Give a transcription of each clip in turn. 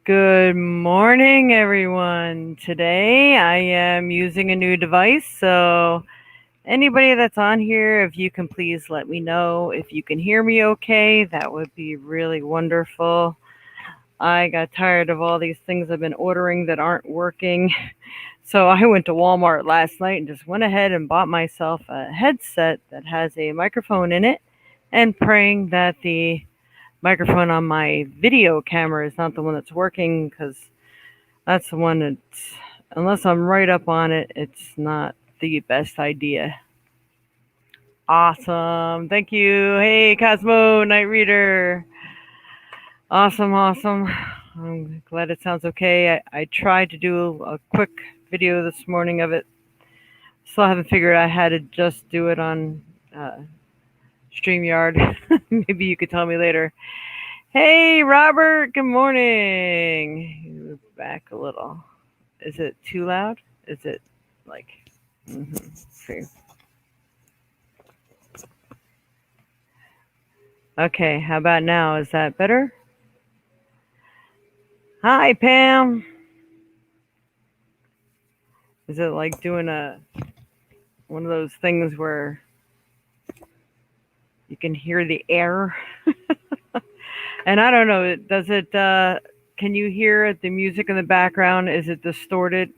Good morning, everyone. Today I am using a new device, so anybody that's on here, if you can please let me know if you can hear me okay, that would be really wonderful. I got tired of all these things I've been ordering that aren't working. So I went to Walmart last night and just went ahead and bought myself a headset that has a microphone in it and praying that the microphone on my video camera is not the one that's working because that's the one that's, unless I'm right up on it, it's not the best idea. Awesome. Thank you. Hey, Cosmo, Night Reader. Awesome, awesome. I'm glad it sounds okay. I tried to do a quick video this morning of it. Still haven't figured out how to just do it on StreamYard. Maybe you could tell me later. Hey, Robert. Good morning. Move back a little. Is it too loud? Is it like? See. Okay, how about now? Is that better? Hi, Pam. Is it like doing one of those things where you can hear the air? And I don't know, does it can you hear the music in the background? Is it distorted?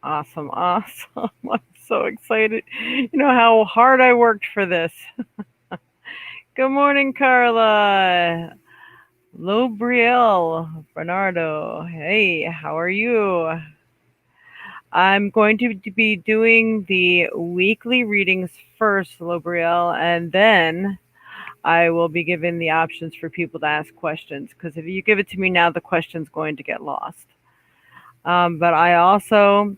Awesome, awesome. I'm so excited. You know how hard I worked for this. Good morning, Carla. Lobriel, Bernardo. Hey, how are you? I'm going to be doing the weekly readings first, Lobriel, and then I will be giving the options for people to ask questions. Because if you give it to me now, the question's going to get lost. But I also,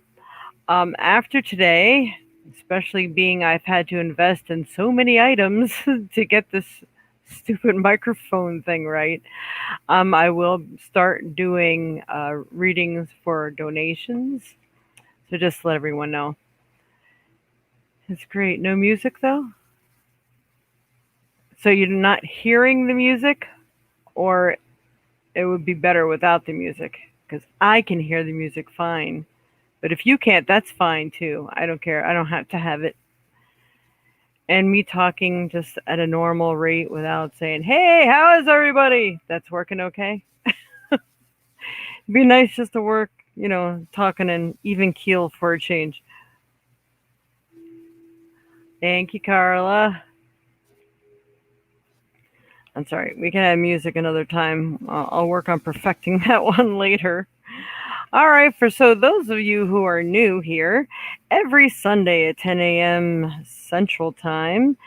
after today, especially being I've had to invest in so many items to get this stupid microphone thing right, I will start doing readings for donations. So just let everyone know. It's great. No music though? So you're not hearing the music, or it would be better without the music? Because I can hear the music fine. But if you can't, that's fine too. I don't care. I don't have to have it. And me talking just at a normal rate without saying, hey, how is everybody? That's working okay. It'd be nice just to work, talking in even keel for a change. Thank you, Carla. I'm sorry, we can have music another time. I'll work on perfecting that one later. All right, so those of you who are new here, every Sunday at 10 a.m. Central Time,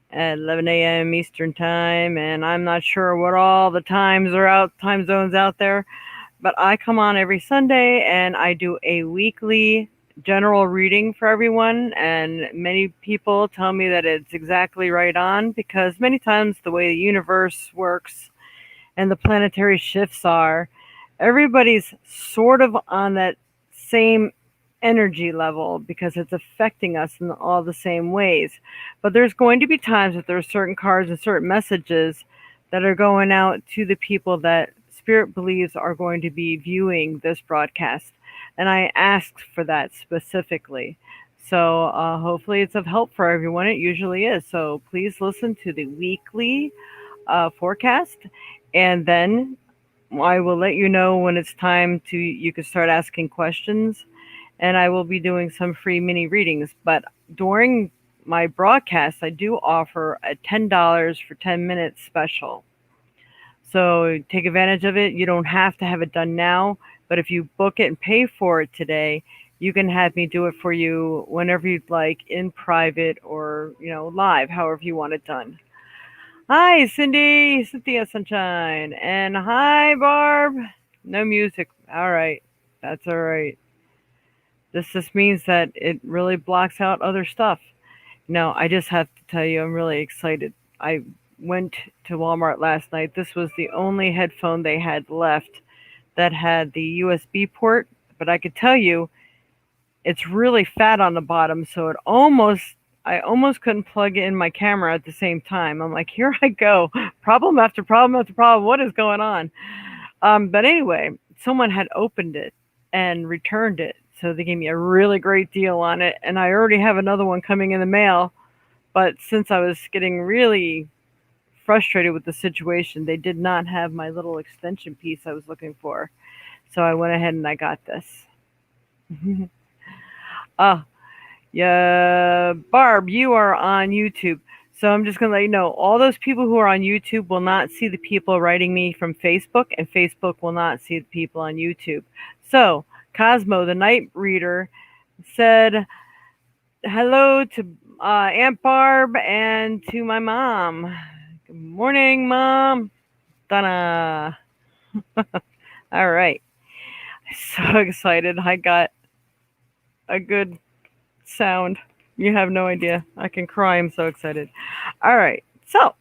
at 11 a.m. Eastern Time, and I'm not sure what all the time zones out there, but I come on every Sunday and I do a weekly general reading for everyone, and many people tell me that it's exactly right on, because many times the way the universe works and the planetary shifts are, everybody's sort of on that same energy level because it's affecting us in all the same ways. But there's going to be times that there are certain cards and certain messages that are going out to the people that Spirit believes are going to be viewing this broadcast. And I asked for that specifically. So hopefully it's of help for everyone. It usually is. So please listen to the weekly forecast, and then I will let you know when it's time you can start asking questions, and I will be doing some free mini readings. But during my broadcast, I do offer a $10 for 10 minutes special. So take advantage of it. You don't have to have it done now, but if you book it and pay for it today, you can have me do it for you whenever you'd like, in private or, live, however you want it done. Hi, Cynthia Sunshine, and hi, Barb. No music. All right, that's all right. This just means that it really blocks out other stuff. No, I just have to tell you, I'm really excited. I went to Walmart last night. This was the only headphone they had left that had the USB port, but I could tell you it's really fat on the bottom, so I almost couldn't plug in my camera at the same time. I'm like, here I go. Problem after problem after problem. What is going on? But anyway, someone had opened it and returned it. So they gave me a really great deal on it. And I already have another one coming in the mail. But since I was getting really frustrated with the situation, they did not have my little extension piece I was looking for. So I went ahead and I got this. Ah, yeah, Barb, you are on YouTube. So I'm just going to let you know all those people who are on YouTube will not see the people writing me from Facebook, and Facebook will not see the people on YouTube. So, Cosmo, the night reader, said hello to Aunt Barb and to my mom. Good morning, Mom. Donna. All right. So excited. I got a good sound. You have no idea. I can cry. I'm so excited. All right. So,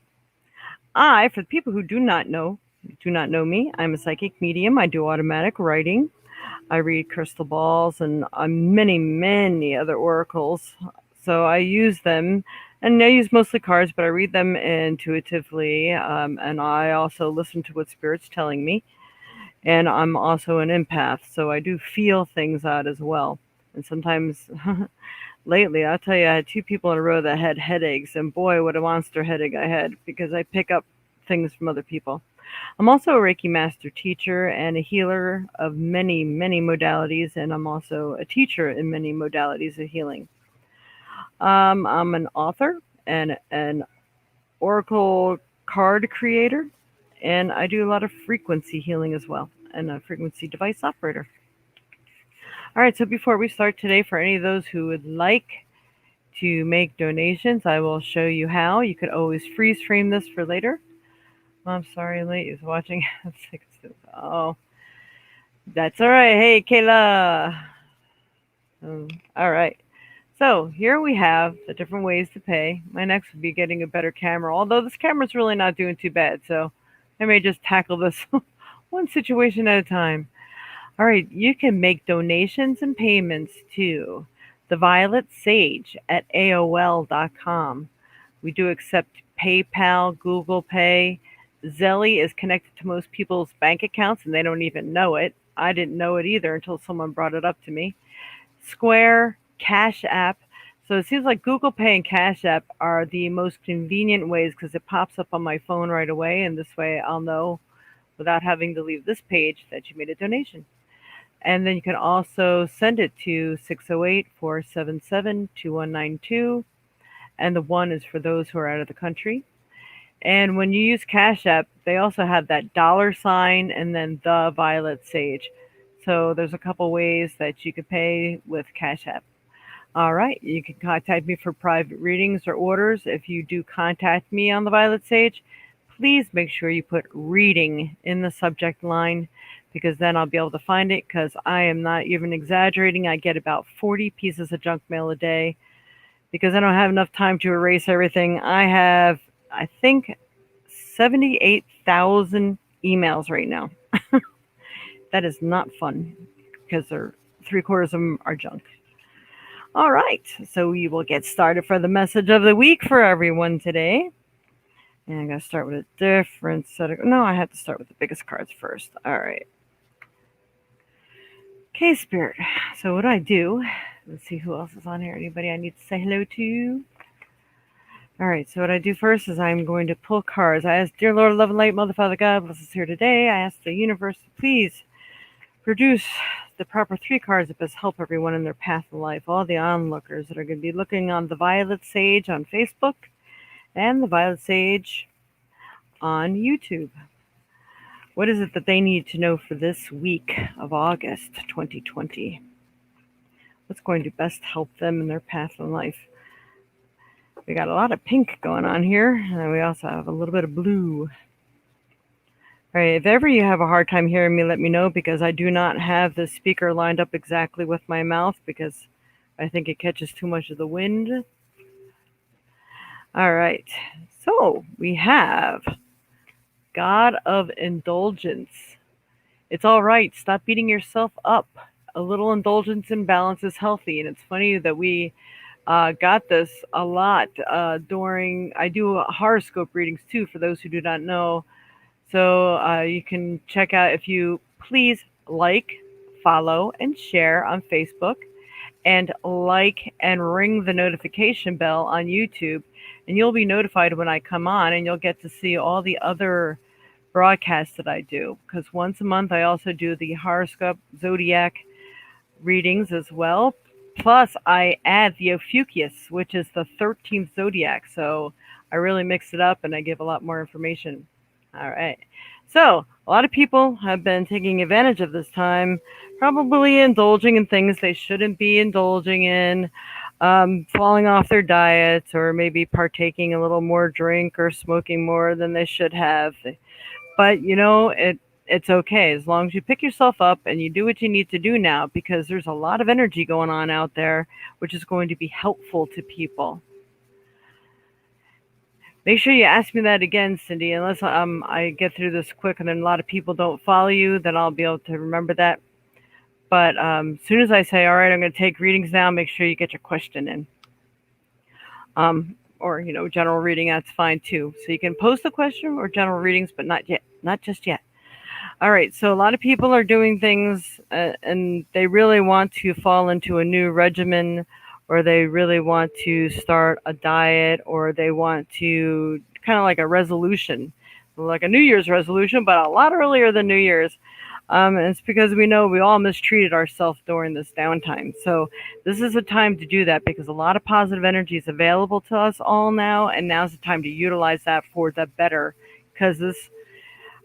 for the people who do not know me, I'm a psychic medium. I do automatic writing. I read crystal balls and many, many other oracles. So I use them, and I use mostly cards, but I read them intuitively. And I also listen to what spirit's telling me. And I'm also an empath, so I do feel things out as well. And sometimes lately, I'll tell you, I had two people in a row that had headaches, and boy, what a monster headache I had because I pick up things from other people. I'm also a Reiki master teacher and a healer of many, many modalities, and I'm also a teacher in many modalities of healing. I'm an author and an oracle card creator, and I do a lot of frequency healing as well, and a frequency device operator. All right, so before we start today, for any of those who would like to make donations, I will show you how. You could always freeze frame this for later. Oh, I'm sorry, late is watching. Oh, that's all right. Hey, Kayla. All right. So here we have the different ways to pay. My next would be getting a better camera, although this camera's really not doing too bad. So I may just tackle this one situation at a time. All right, you can make donations and payments to the Violet Sage at AOL.com. We do accept PayPal, Google Pay. Zelly is connected to most people's bank accounts and they don't even know it. I didn't know it either until someone brought it up to me. Square, Cash App. So it seems like Google Pay and Cash App are the most convenient ways because it pops up on my phone right away, and this way I'll know without having to leave this page that you made a donation. And then you can also send it to 608-477-2192. And the one is for those who are out of the country. And when you use Cash App, they also have that dollar sign and then the Violet Sage. So there's a couple ways that you could pay with Cash App. All right, you can contact me for private readings or orders. If you do contact me on the Violet Sage, please make sure you put reading in the subject line because then I'll be able to find it because I am not even exaggerating. I get about 40 pieces of junk mail a day because I don't have enough time to erase everything. I have, I think, 78,000 emails right now. That is not fun because they're three-quarters of them are junk. All right, so we will get started for the message of the week for everyone today. And I'm going to start with a different set of... No, I have to start with the biggest cards first. All right. Okay, Spirit. So what I do... Let's see who else is on here. Anybody I need to say hello to? All right, so what I do first is I'm going to pull cards. I ask, Dear Lord, love and light, Mother, Father, God, bless us here today. I ask the universe to please produce the proper three cards that best help everyone in their path in life. All the onlookers that are going to be looking on the Violet Sage on Facebook and the Violet Sage on YouTube. What is it that they need to know for this week of August 2020? What's going to best help them in their path in life? We got a lot of pink going on here, and we also have a little bit of blue. All right, if ever you have a hard time hearing me, let me know because I do not have the speaker lined up exactly with my mouth because I think it catches too much of the wind. All right, so we have God of Indulgence. It's all right. Stop beating yourself up. A little indulgence and balance is healthy. And it's funny that we got this a lot during, I do horoscope readings too, for those who do not know. So you can check out if you please like, follow, and share on Facebook, and like and ring the notification bell on YouTube, and you'll be notified when I come on, and you'll get to see all the other broadcasts that I do. Because once a month, I also do the horoscope zodiac readings as well. Plus, I add the Ophiuchus, which is the 13th zodiac. So I really mix it up and I give a lot more information. All right. So, a lot of people have been taking advantage of this time, probably indulging in things they shouldn't be indulging in, falling off their diets, or maybe partaking a little more drink or smoking more than they should have. But it's okay as long as you pick yourself up and you do what you need to do now, because there's a lot of energy going on out there, which is going to be helpful to people. Make sure you ask me that again, Cindy, unless I get through this quick and then a lot of people don't follow you, then I'll be able to remember that. But as soon as I say, all right, I'm going to take readings now, make sure you get your question in. Or, general reading, that's fine too. So you can post the question or general readings, but not yet, not just yet. All right, so a lot of people are doing things and they really want to fall into a new regimen, or they really want to start a diet, or they want to kind of like a resolution, like a New Year's resolution, but a lot earlier than New Year's. And it's because we know we all mistreated ourselves during this downtime. So this is a time to do that because a lot of positive energy is available to us all now, and now's the time to utilize that for the better. Because this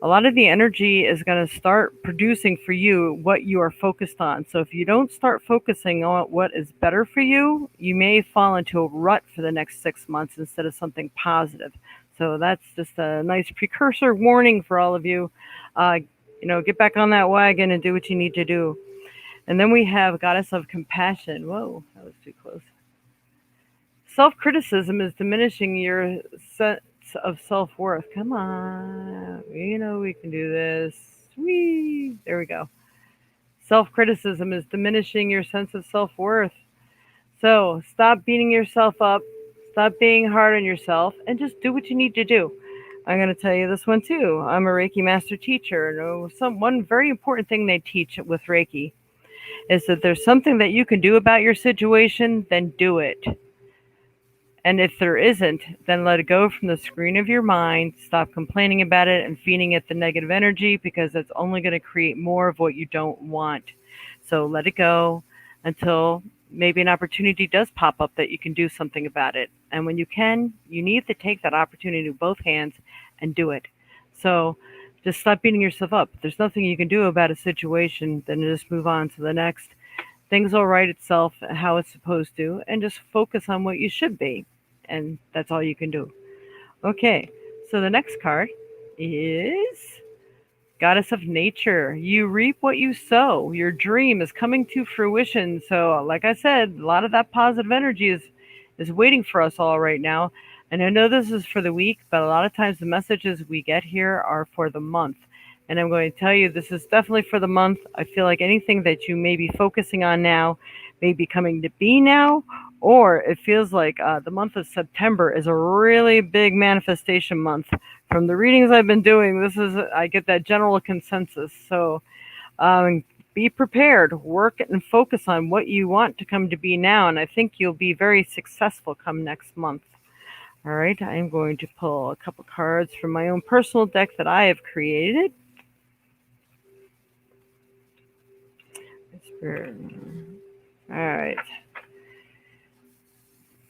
a lot of the energy is going to start producing for you what you are focused on. So if you don't start focusing on what is better for you, you may fall into a rut for the next 6 months instead of something positive. So that's just a nice precursor warning for all of you. Uh, get back on that wagon and do what you need to do. And then we have Goddess of Compassion. Whoa, that was too close. Self criticism is diminishing your sense of self worth. Come on. We can do this. Whee! There we go. Self criticism is diminishing your sense of self worth. So stop beating yourself up. Stop being hard on yourself and just do what you need to do. I'm going to tell you this one too. I'm a Reiki master teacher. One very important thing they teach with Reiki is that there's something that you can do about your situation, then do it. And if there isn't, then let it go from the screen of your mind. Stop complaining about it and feeding it the negative energy, because it's only going to create more of what you don't want. So let it go until maybe an opportunity does pop up that you can do something about it. And when you can, you need to take that opportunity with both hands and do it. So just stop beating yourself up. If there's nothing you can do about a situation, then just move on to the next. Things will right itself how it's supposed to, and just focus on what you should be. And that's all you can do. Okay, so the next card is Goddess of Nature. You reap what you sow. Your dream is coming to fruition. So, like I said, a lot of that positive energy is waiting for us all right now. And I know this is for the week, but a lot of times the messages we get here are for the month. And I'm going to tell you, this is definitely for the month. I feel like anything that you may be focusing on now may be coming to be now, or it feels like the month of September is a really big manifestation month. From the readings I've been doing, I get that general consensus. So be prepared, work and focus on what you want to come to be now, and I think you'll be very successful come next month. All right, I'm going to pull a couple cards from my own personal deck that I have created. All right.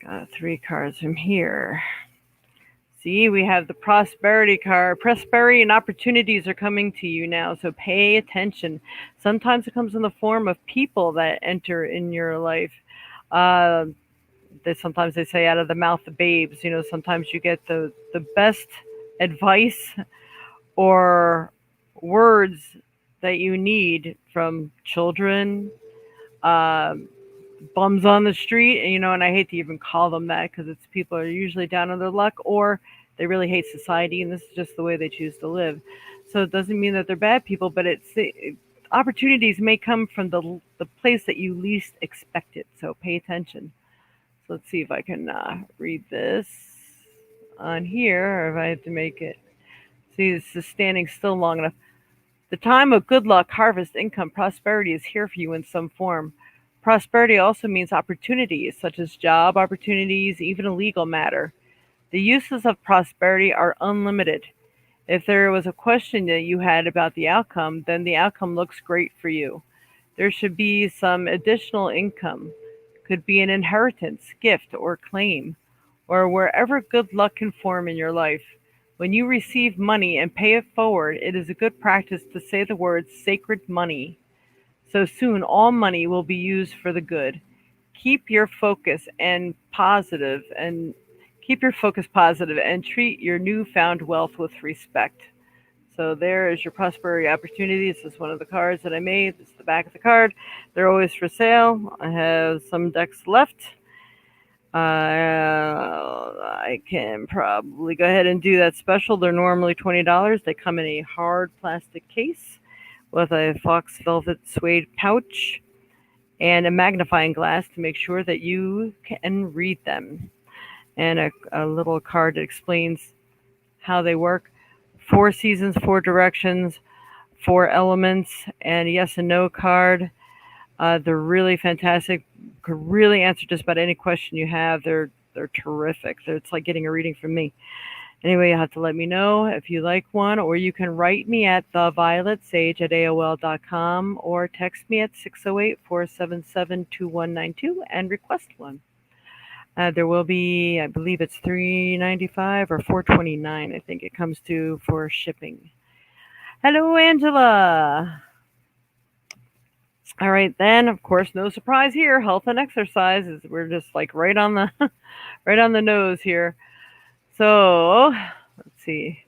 Got 3 cards from here. See, we have the prosperity card. Prosperity and opportunities are coming to you now, so pay attention. Sometimes it comes in the form of people that enter in your life. Sometimes they say out of the mouth of babes. Sometimes you get the best advice or words that you need from children, bums on the street, and I hate to even call them that because it's people are usually down on their luck, or they really hate society, and this is just the way they choose to live. So it doesn't mean that they're bad people, but opportunities may come from the place that you least expect it. So pay attention. So let's see if I can read this on here, or if I have to make it. See, this is standing still long enough. The time of good luck, harvest, income, prosperity is here for you in some form. Prosperity also means opportunities, such as job opportunities, even a legal matter. The uses of prosperity are unlimited. If there was a question that you had about the outcome, then the outcome looks great for you. There should be some additional income. Could be an inheritance, gift, or claim, or wherever good luck can form in your life. When you receive money and pay it forward, it is a good practice to say the words sacred money. So soon all money will be used for the good. Keep your focus and positive and keep your focus positive and treat your newfound wealth with respect. So there is your prosperity opportunity. This is one of the cards that I made. This is the back of the card. They're always for sale. I have some decks left. I can probably go ahead and do that special. They're normally $20. They come in a hard plastic case with a fox velvet suede pouch and a magnifying glass to make sure that you can read them. And a little card that explains how they work. Four seasons, four directions, four elements, and yes and no card. They're really fantastic. Could really answer just about any question you have. They're terrific. It's like getting a reading from me. Anyway, you have to let me know if you like one, or you can write me at thevioletsage@aol.com or text me at 608-477-2192 and request one. There will be, I believe it's $3.95 or $4.29. I think it comes to for shipping. Hello, Angela. All right, then of course, no surprise here. Health and exercise is we're just like right on the right on the nose here. So let's see.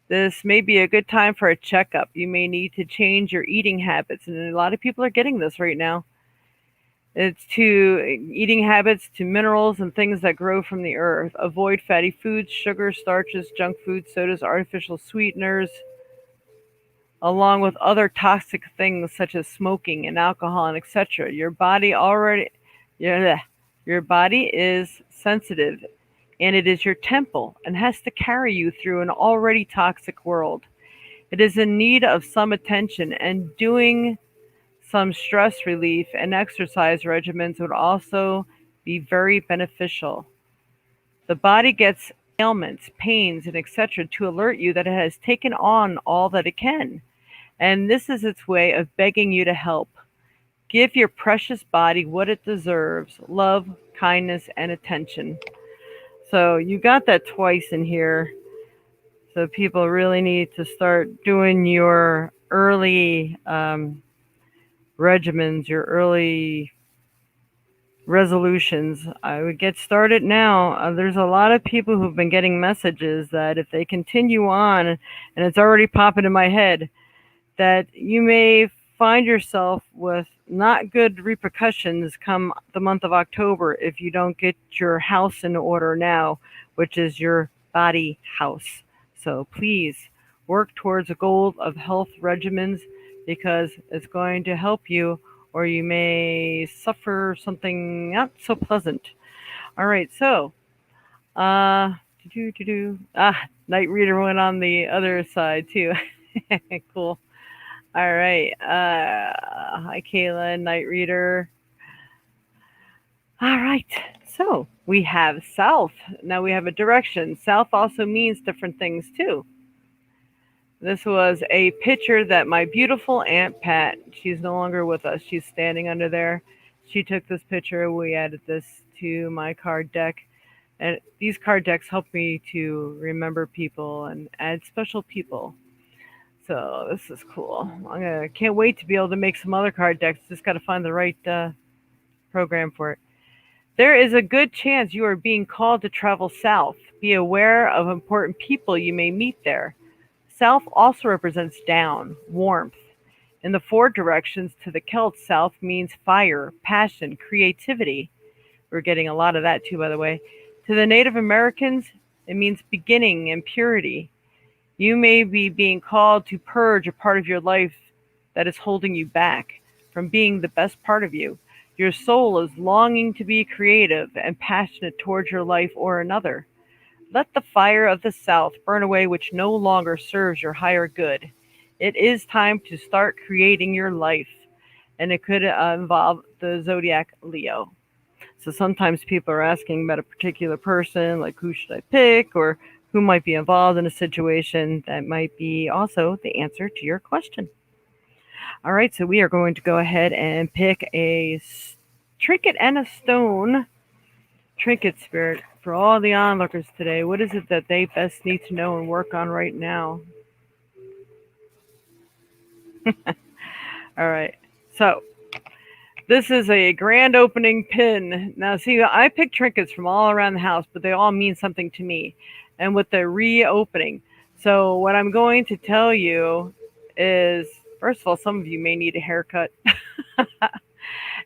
This may be a good time for a checkup. You may need to change your eating habits, and a lot of people are getting this right now. It's to eating habits to minerals and things that grow from the earth. Avoid fatty foods, sugar, starches, junk food, sodas, artificial sweeteners, along with other toxic things such as smoking and alcohol and etc. Your body is sensitive and it is your temple and has to carry you through an already toxic world. It is in need of some attention, and doing some stress relief and exercise regimens would also be very beneficial. The body gets ailments, pains, and etc. to alert you that it has taken on all that it can. And this is its way of begging you to help. Give your precious body what it deserves: love, kindness, and attention. So you got that twice in here. So people really need to start doing your early regimens, your early resolutions. I would get started now. There's a lot of people who've been getting messages that if they continue on, and it's already popping in my head, that you may find yourself with not good repercussions come the month of October if you don't get your house in order now, which is your body house. So please work towards a goal of health regimens because it's going to help you, or you may suffer something not so pleasant. All right, so Night Reader went on the other side too. Cool. All right. Hi, Kayla, Night Reader. All right. So we have south. Now we have a direction. South also means different things too. This was a picture that my beautiful Aunt Pat, she's no longer with us. She's standing under there. She took this picture. We added this to my card deck. And these card decks help me to remember people and add special people. So this is cool. Can't wait to be able to make some other card decks. Just got to find the right program for it. There is a good chance you are being called to travel south. Be aware of important people you may meet there. South also represents down, warmth. In the four directions to the Celts, south means fire, passion, creativity. We're getting a lot of that too, by the way. To the Native Americans, it means beginning and purity. You may be being called to purge a part of your life that is holding you back from being the best part of you. Your soul is longing to be creative and passionate towards your life or another. Let the fire of the South burn away which no longer serves your higher good. It is time to start creating your life. And it could involve the zodiac Leo. So sometimes people are asking about a particular person, like who should I pick, or who might be involved in a situation that might be also the answer to your question. All right, so we are going to go ahead and pick a trinket and a stone trinket spirit for all the onlookers today. What is it that they best need to know and work on right now? All right, so this is a grand opening pin. Now, see, I pick trinkets from all around the house, but they all mean something to me. And with the reopening. So, what I'm going to tell you is first of all, some of you may need a haircut.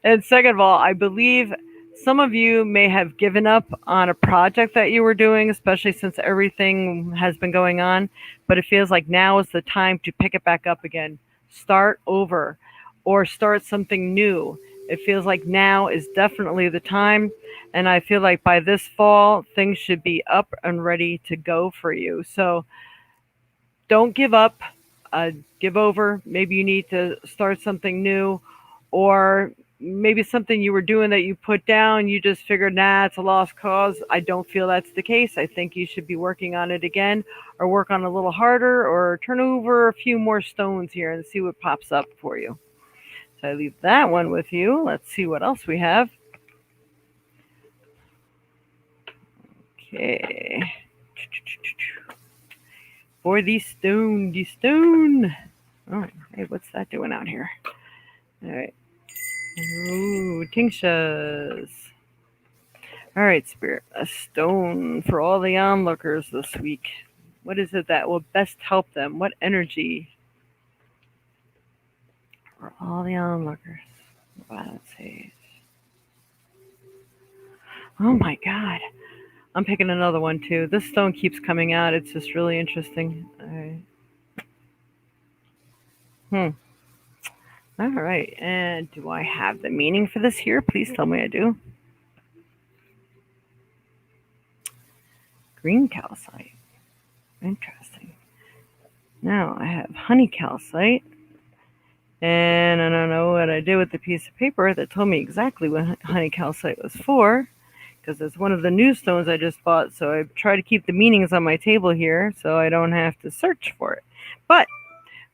And second of all, I believe some of you may have given up on a project that you were doing, especially since everything has been going on. But it feels like now is the time to pick it back up again, start over, or start something new. It feels like now is definitely the time. And I feel like by this fall, things should be up and ready to go for you. So don't give up, uh, give over. Maybe you need to start something new, or maybe something you were doing that you put down, you just figured, nah, it's a lost cause. I don't feel that's the case. I think you should be working on it again, or work on it a little harder, or turn over a few more stones here and see what pops up for you. So I leave that one with you. Let's see what else we have. Okay. For the stone, the stone. Oh, hey, what's that doing out here? All right. Ooh, tinctures. All right, Spirit. A stone for all the onlookers this week. What is it that will best help them? What energy for all the onlookers? Wow, let's see. Oh my God. I'm picking another one too. This stone keeps coming out. It's just really interesting. All right. Hmm. All right. And do I have the meaning for this here? Please tell me I do. Green calcite. Interesting. Now I have honey calcite. And I don't know what I did with the piece of paper that told me exactly what honey calcite was for, because it's one of the new stones I just bought. So I try to keep the meanings on my table here so I don't have to search for it. But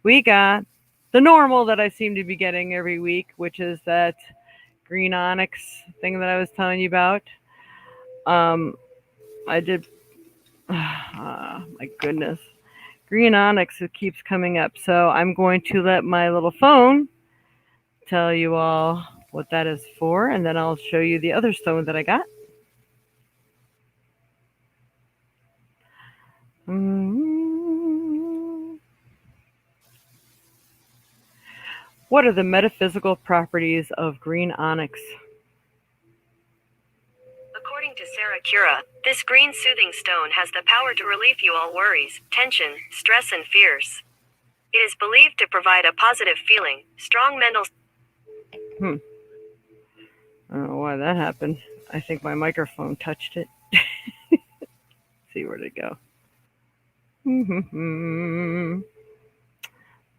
we got the normal that I seem to be getting every week, which is that green onyx thing that I was telling you about. Um, I did. My goodness. Green onyx, it keeps coming up. So I'm going to let my little phone tell you all what that is for, and then I'll show you the other stone that I got. Mm. What are the metaphysical properties of green onyx? According to Sarah Cura, this green soothing stone has the power to relieve you all worries, tension, stress, and fears. It is believed to provide a positive feeling, strong mental. Hmm. I don't know why that happened. I think my microphone touched it. See where to go.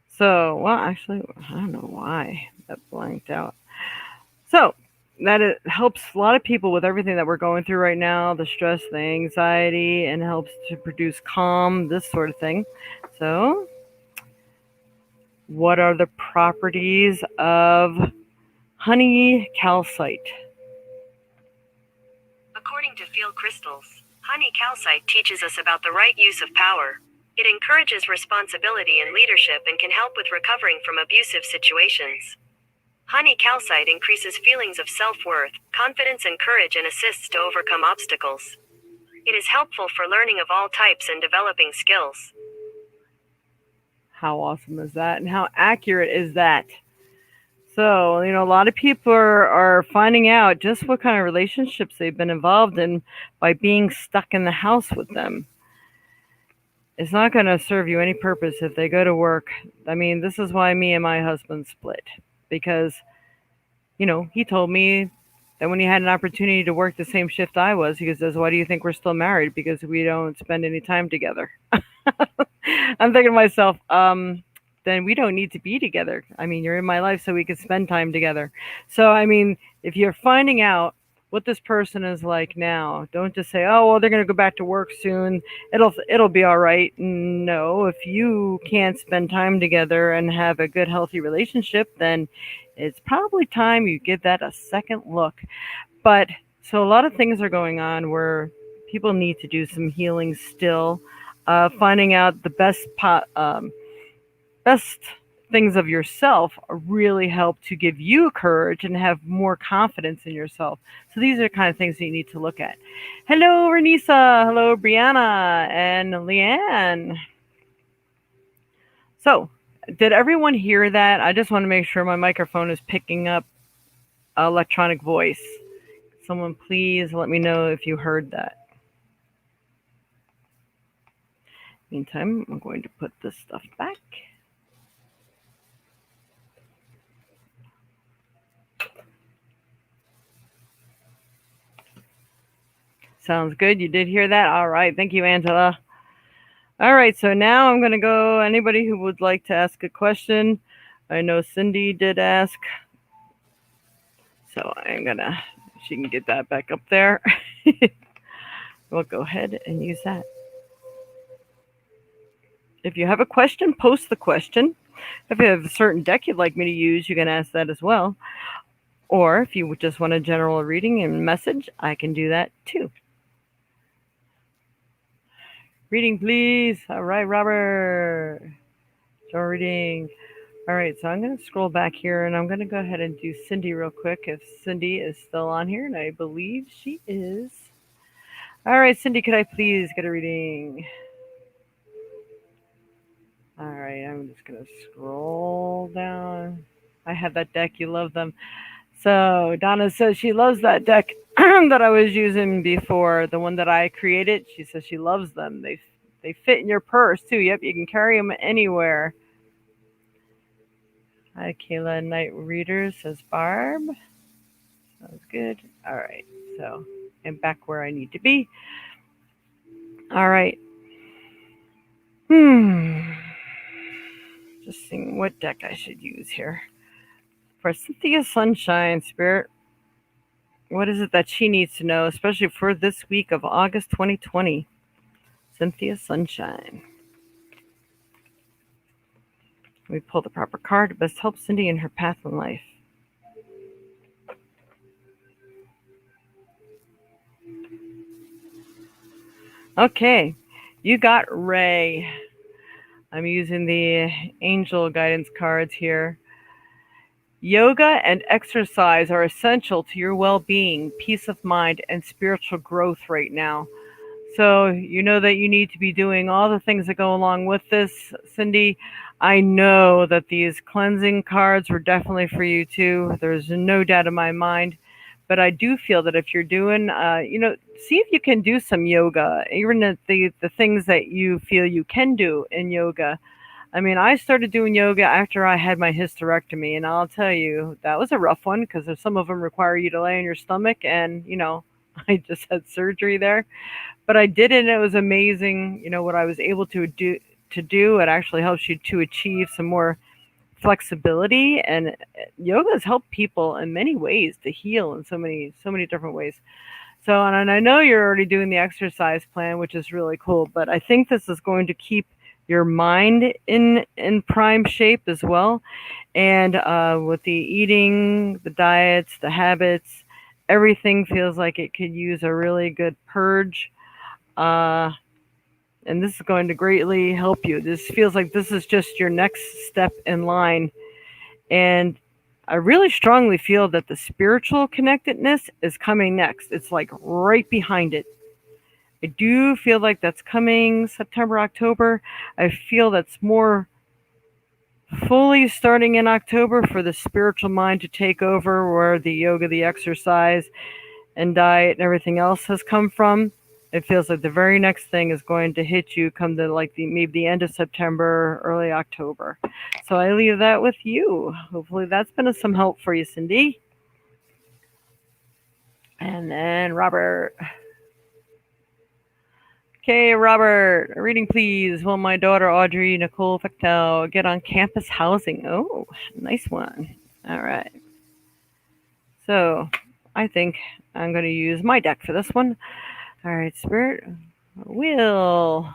So, well, actually, I don't know why that blanked out. So, that it helps a lot of people with everything that we're going through right now, the stress, the anxiety, and helps to produce calm, this sort of thing. So, what are the properties of honey calcite? According to field crystals, honey calcite teaches us about the right use of power. It encourages responsibility and leadership and can help with recovering from abusive situations. Honey calcite increases feelings of self-worth, confidence, and courage, and assists to overcome obstacles. It is helpful for learning of all types and developing skills. How awesome is that? And how accurate is that? So, a lot of people are finding out just what kind of relationships they've been involved in by being stuck in the house with them. It's not going to serve you any purpose if they go to work. I mean, this is why me and my husband split, because he told me Then when he had an opportunity to work the same shift I was, he says, "Why do you think we're still married? Because we don't spend any time together." I'm thinking to myself, then we don't need to be together. I mean, you're in my life so we can spend time together. So, I mean, if you're finding out what this person is like now, don't just say, "Oh, well, they're going to go back to work soon. It'll be all right." No, if you can't spend time together and have a good healthy relationship, then it's probably time you give that a second look. But so a lot of things are going on where people need to do some healing still, finding out the best things of yourself really help to give you courage and have more confidence in yourself. So these are the kind of things that you need to look at. Hello, Renisa. Hello, Brianna and Leanne. So, did everyone hear that? I just want to make sure my microphone is picking up electronic voice. Someone please let me know if you heard that. Meantime, I'm going to put this stuff back. Sounds good. You did hear that? All right. Thank you, Angela. All right. So now I'm going to go. Anybody who would like to ask a question, I know Cindy did ask. So I'm going to, she can get that back up there. We'll go ahead and use that. If you have a question, post the question. If you have a certain deck you'd like me to use, you can ask that as well. Or if you just want a general reading and message, I can do that too. Reading, please. All right, Robert. So reading. All right, so I'm going to scroll back here and I'm going to go ahead and do Cindy real quick if Cindy is still on here, and I believe she is. All right, Cindy, could I please get a reading? All right, I'm just going to scroll down. I have that deck. You love them. So Donna says she loves that deck that I was using before, the one that I created. She says she loves them. They fit in your purse too. Yep, you can carry them anywhere. Hi, Kayla, Night Reader, says Barb. Sounds good. All right, so I'm back where I need to be. All right. Just seeing what deck I should use here. For Cynthia Sunshine Spirit, what is it that she needs to know, especially for this week of August 2020? Cynthia Sunshine. We pull the proper card to best help Cindy in her path in life. Okay, you got Ray. I'm using the angel guidance cards here. Yoga and exercise are essential to your well being, peace of mind, and spiritual growth right now. So, you know that you need to be doing all the things that go along with this, Cindy. I know that these cleansing cards were definitely for you too. There's no doubt in my mind. But I do feel that if you're doing, see if you can do some yoga, even the things that you feel you can do in yoga. I mean, I started doing yoga after I had my hysterectomy, and I'll tell you, that was a rough one because some of them require you to lay on your stomach, and, I just had surgery there. But I did it, and it was amazing, what I was able to do. It actually helps you to achieve some more flexibility, and yoga has helped people in many ways to heal in so many different ways. So, and I know you're already doing the exercise plan, which is really cool, but I think this is going to keep your mind in prime shape as well. And with the eating, the diets, the habits, everything feels like it could use a really good purge. Uh, and this is going to greatly help you. This feels like this is just your next step in line. And I really strongly feel that the spiritual connectedness is coming next. It's like right behind it. I do feel like that's coming September, October. I feel that's more fully starting in October for the spiritual mind to take over, where the yoga, the exercise, and diet and everything else has come from. It feels like the very next thing is going to hit you come to like maybe the end of September, early October. So I leave that with you. Hopefully that's been of some help for you, Cindy. And then Robert. Okay, Robert, a reading please. Will my daughter Audrey Nicole Fechtel get on campus housing? Oh, nice one. All right. So I think I'm going to use my deck for this one. All right, Spirit. Will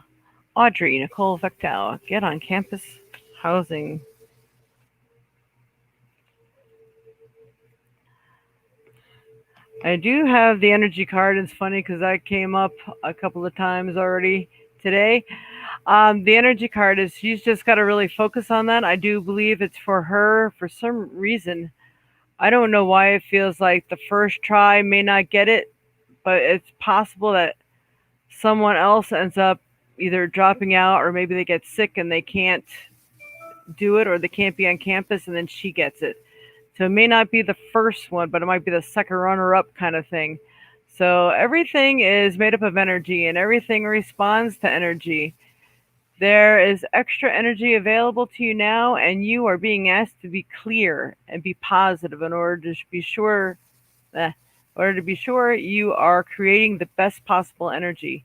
Audrey Nicole Fechtel get on campus housing? I do have the energy card. It's funny because that came up a couple of times already today. The energy card is she's just got to really focus on that. I do believe it's for her for some reason. I don't know why it feels like the first try may not get it, but it's possible that someone else ends up either dropping out or maybe they get sick and they can't do it or they can't be on campus and then she gets it. So it may not be the first one, but it might be the second runner up kind of thing. So everything is made up of energy and everything responds to energy. There is extra energy available to you now, and you are being asked to be clear and be positive in order to be sure. In order to be sure you are creating the best possible energy.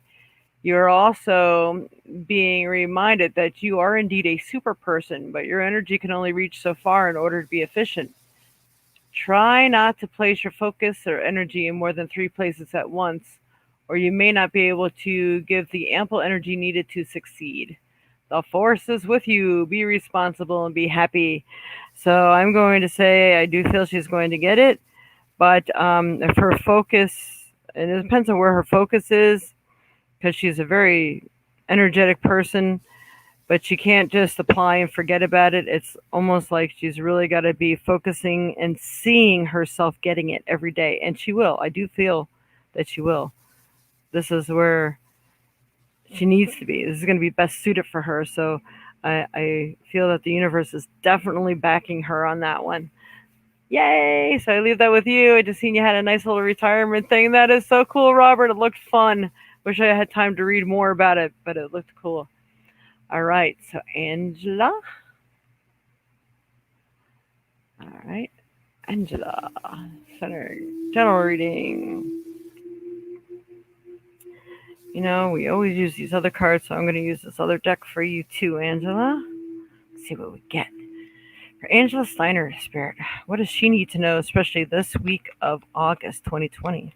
You're also being reminded that you are indeed a super person, but your energy can only reach so far in order to be efficient. Try not to place your focus or energy in more than three places at once, or you may not be able to give the ample energy needed to succeed. The force is with you. Be responsible and be happy. So I'm going to say I do feel she's going to get it, but if her focus, and it depends on where her focus is, because she's a very energetic person, but she can't just apply and forget about it. It's almost like she's really got to be focusing and seeing herself getting it every day. And she will. I do feel that she will. This is where she needs to be. This is going to be best suited for her. So I feel that the universe is definitely backing her on that one. Yay! So I leave that with you. I just seen you had a nice little retirement thing. That is so cool, Robert. It looked fun. Wish I had time to read more about it, but it looked cool. All right. So Angela. All right. Angela. Center. General reading. You know, we always use these other cards, so I'm going to use this other deck for you too, Angela. Let's see what we get. For Angela Steiner, Spirit, what does she need to know, especially this week of August 2020?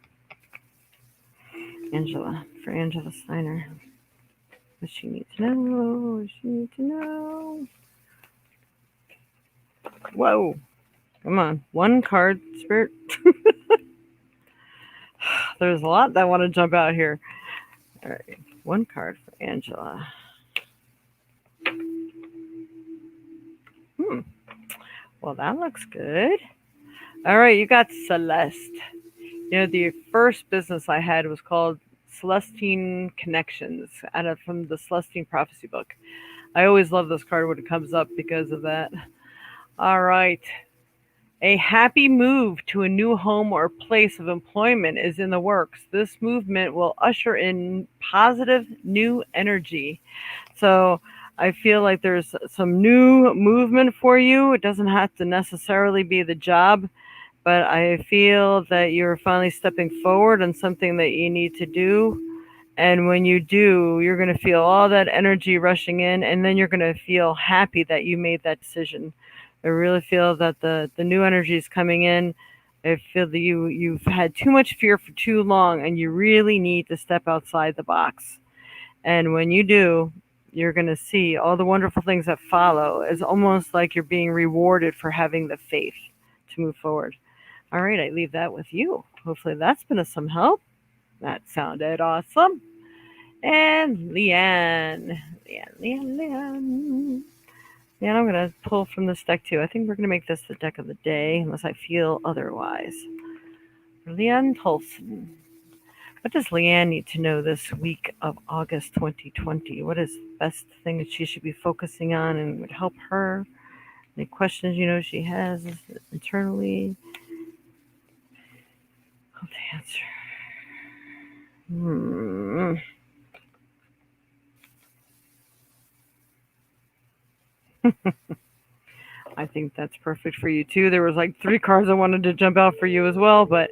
Angela, for Angela Steiner, what does she need to know? What does she need to know? Whoa, come on. One card, Spirit. There's a lot that want to jump out here. All right, one card for Angela. Hmm. Well, that looks good. All right, you got Celeste. You know, the first business I had was called Celestine Connections, out of from the Celestine Prophecy book. I always love this card when it comes up because of that. All right. A happy move to a new home or place of employment is in the works. This movement will usher in positive new energy. So I feel like there's some new movement for you. It doesn't have to necessarily be the job, but I feel that you're finally stepping forward on something that you need to do. And when you do, you're going to feel all that energy rushing in, and then you're going to feel happy that you made that decision. I really feel that the new energy is coming in. I feel that you've had too much fear for too long, and you really need to step outside the box. And when you do, you're going to see all the wonderful things that follow. It's almost like you're being rewarded for having the faith to move forward. All right, I leave that with you. Hopefully, that's been of some help. That sounded awesome. And Leanne. Leanne. Yeah, I'm going to pull from this deck too. I think we're going to make this the deck of the day, unless I feel otherwise. Leanne Tolson. What does Leanne need to know this week of August 2020? What is the best thing that she should be focusing on and would help her? Any questions she has internally? Hope to answer. Hmm. I think that's perfect for you too. There was like three cards I wanted to jump out for you as well, but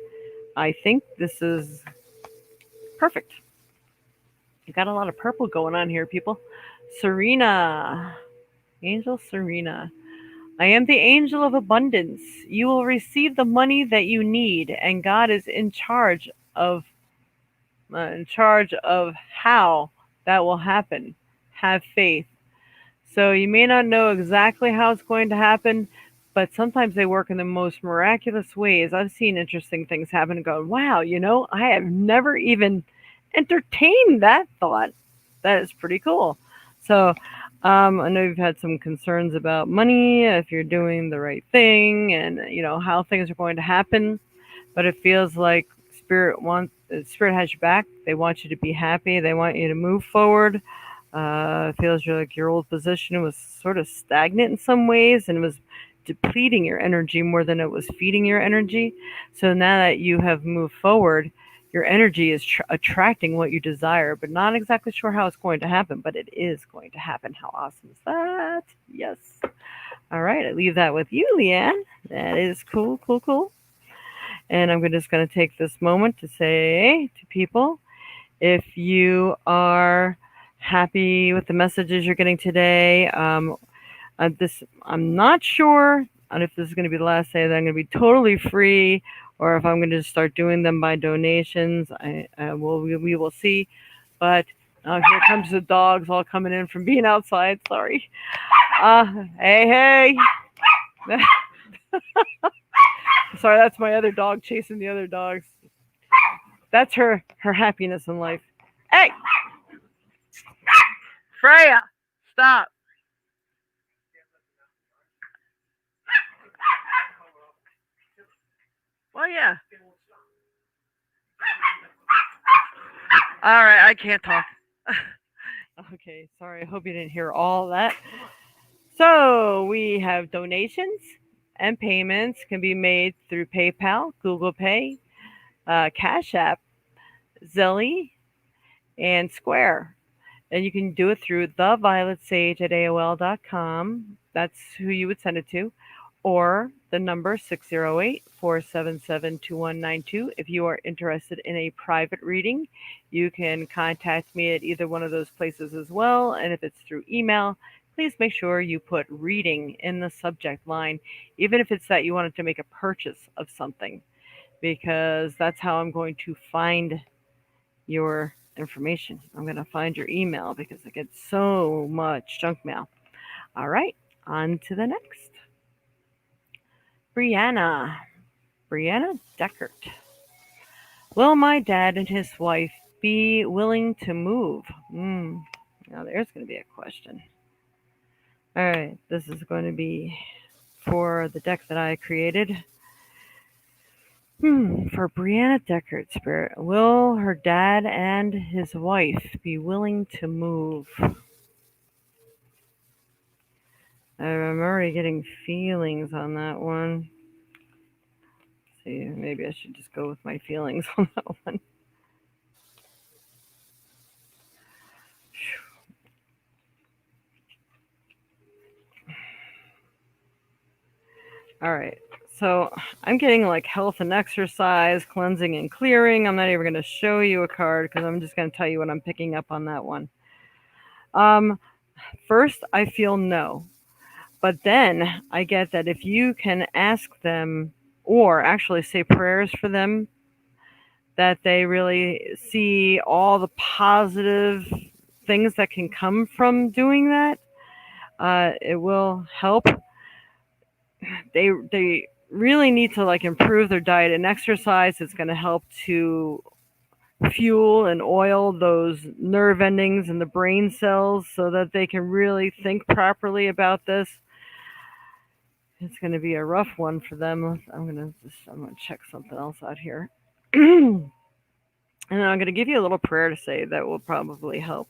I think this is perfect. You got a lot of purple going on here, people. Serena. Angel Serena. I am the angel of abundance. You will receive the money that you need, and God is in charge of how that will happen. Have faith. So you may not know exactly how it's going to happen, but sometimes they work in the most miraculous ways. I've seen interesting things happen and go, wow, I have never even entertained that thought. That is pretty cool. So I know you've had some concerns about money, if you're doing the right thing, and how things are going to happen. But it feels like spirit has your back. They want you to be happy. They want you to move forward. It feels like your old position was sort of stagnant in some ways and was depleting your energy more than it was feeding your energy. So now that you have moved forward, your energy is attracting what you desire, but not exactly sure how it's going to happen, but it is going to happen. How awesome is that? Yes. All right, I leave that with you, Leanne. That is cool, cool, cool. And I'm just going to take this moment to say to people, if you are happy with the messages you're getting today, I'm not sure on if this is going to be the last day that I'm going to be totally free, or if I'm going to start doing them by donations. We will see. But here comes the dogs all coming in from being outside. Sorry. Hey, hey. Sorry, that's my other dog chasing the other dogs. That's her happiness in life. Hey, Freya, stop. Well, yeah. All right, I can't talk. Okay, sorry. I hope you didn't hear all that. So we have donations and payments can be made through PayPal, Google Pay, Cash App, Zelly, and Square. And you can do it through theviolet.sage at AOL.com. That's who you would send it to. Or the number 608-477-2192. If you are interested in a private reading, you can contact me at either one of those places as well. And if it's through email, please make sure you put reading in the subject line, even if it's that you wanted to make a purchase of something, because that's how I'm going to find your information. I'm going to find your email because I get so much junk mail. All right, on to the next. Brianna. Brianna Deckert. Will my dad and his wife be willing to move? Now there's going to be a question. All right, this is going to be for the deck that I created. For Brianna Deckert, Spirit, will her dad and his wife be willing to move? I'm already getting feelings on that one. See, maybe I should just go with my feelings on that one. All right. So I'm getting like health and exercise, cleansing and clearing. I'm not even going to show you a card because I'm just going to tell you what I'm picking up on that one. Um, First, I feel no. But then I get that if you can ask them or actually say prayers for them, that they really see all the positive things that can come from doing that, it will help. They really need to like improve their diet and exercise. It's going to help to fuel and oil those nerve endings in the brain cells so that they can really think properly about this. It's going to be a rough one for them. I'm going to check something else out here. And then I'm going to give you a little prayer to say that will probably help.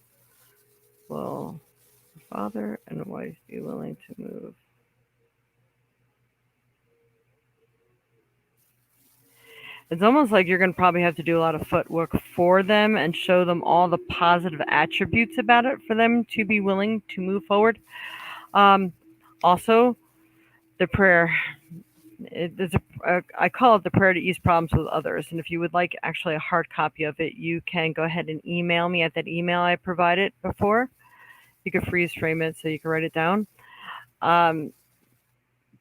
Will the father and wife be willing to move? It's almost like you're going to probably have to do a lot of footwork for them and show them all the positive attributes about it for them to be willing to move forward. Um, Also, the prayer. There's I call it the prayer to ease problems with others. And if you would like actually a hard copy of it, you can go ahead and email me at that email I provided before. You can freeze frame it so you can write it down. Um,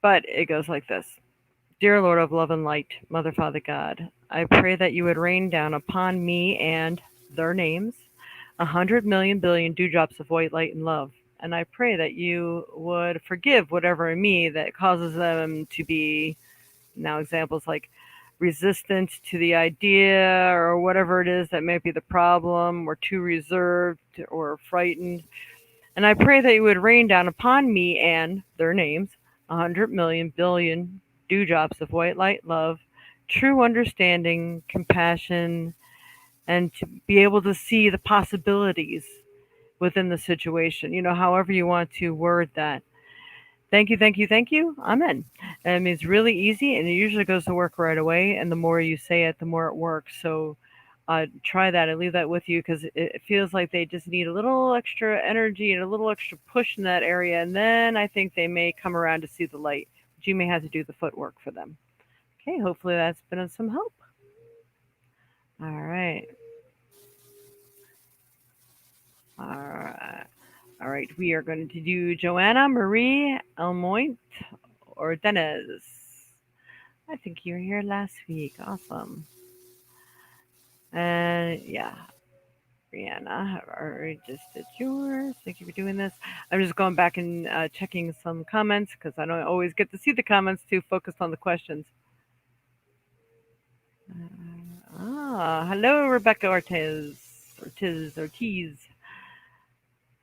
but it goes like this: Dear Lord of love and light, Mother, Father, God, I pray that you would rain down upon me and their names 100 million billion dewdrops of white light and love. And I pray that you would forgive whatever in me that causes them to be, now examples like resistant to the idea or whatever it is that may be the problem, or too reserved or frightened. And I pray that you would rain down upon me and their names 100 million billion dewdrops of white light love, true understanding, compassion, and to be able to see the possibilities within the situation, however you want to word that. Thank you, thank you, thank you. Amen. It's really easy and it usually goes to work right away. And the more you say it, the more it works. So try that and leave that with you because it feels like they just need a little extra energy and a little extra push in that area. And then I think they may come around to see the light. But you may have to do the footwork for them. Okay, hopefully that's been of some help. All right. All right. All right. We are going to do Joanna Marie Elmoint or Denez. I think you were here last week. Awesome. And yeah, Brianna, I've already just did yours. Thank you for doing this. I'm just going back and checking some comments because I don't always get to see the comments too focused on the questions. Hello, Rebecca Ortiz. Ortiz.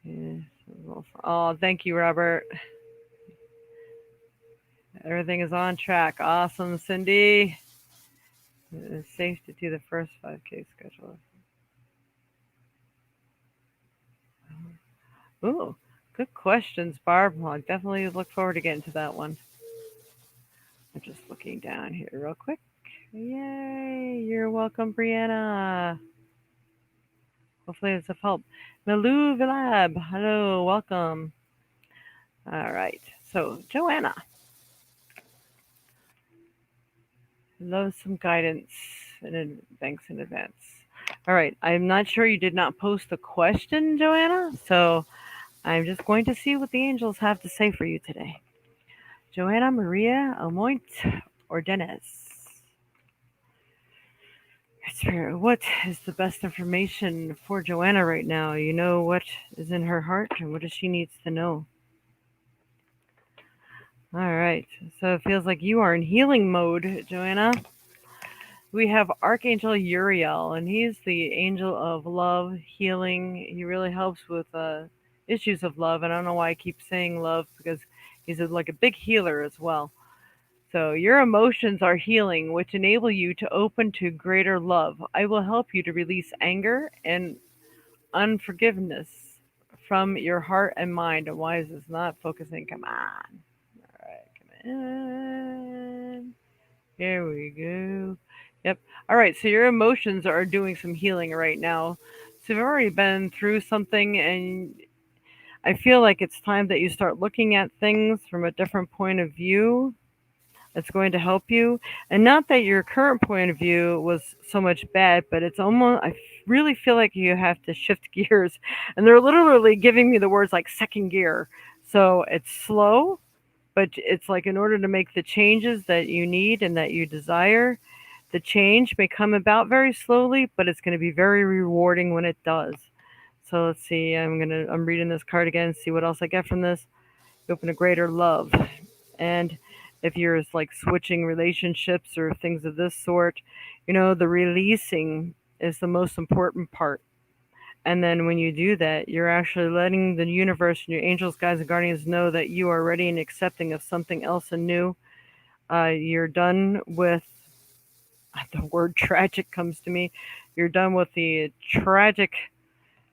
Yeah. Oh, thank you, Robert. Everything is on track. Awesome, Cindy. It's safe to do the first 5K schedule. Ooh, good questions, Barb. Well, I definitely look forward to getting to that one. I'm just looking down here real quick. Yay! You're welcome, Brianna. Hopefully it's of help. Malou Vilab, hello, welcome. All right, so Joanna, love some guidance and thanks in advance. All right, I'm not sure you did not post a question, Joanna, so I'm just going to see what the angels have to say for you today. Joanna Maria Almoint or Dennis? Spirit, what is the best information for Joanna right now? You know what is in her heart and what does she needs to know? All right, so it feels like you are in healing mode, Joanna. We have Archangel Uriel, and he's the angel of love, healing. He really helps with issues of love. And I don't know why I keep saying love because he's like a big healer as well. So your emotions are healing, which enable you to open to greater love. I will help you to release anger and unforgiveness from your heart and mind. And why is this not focusing? Come on. All right, come in. Here we go. Yep. All right. So your emotions are doing some healing right now. So you've already been through something, and I feel like it's time that you start looking at things from a different point of view. It's going to help you. And not that your current point of view was so much bad, but it's almost, really feel like you have to shift gears. And they're literally giving me the words like second gear. So it's slow, but it's like in order to make the changes that you need and that you desire, the change may come about very slowly, but it's going to be very rewarding when it does. So let's see. I'm reading this card again. See what else I get from this. You open a greater love, and if you're like switching relationships or things of this sort, the releasing is the most important part. And then when you do that, you're actually letting the universe and your angels, guides, and guardians know that you are ready and accepting of something else and new. You're done with the word tragic comes to me. You're done with the tragic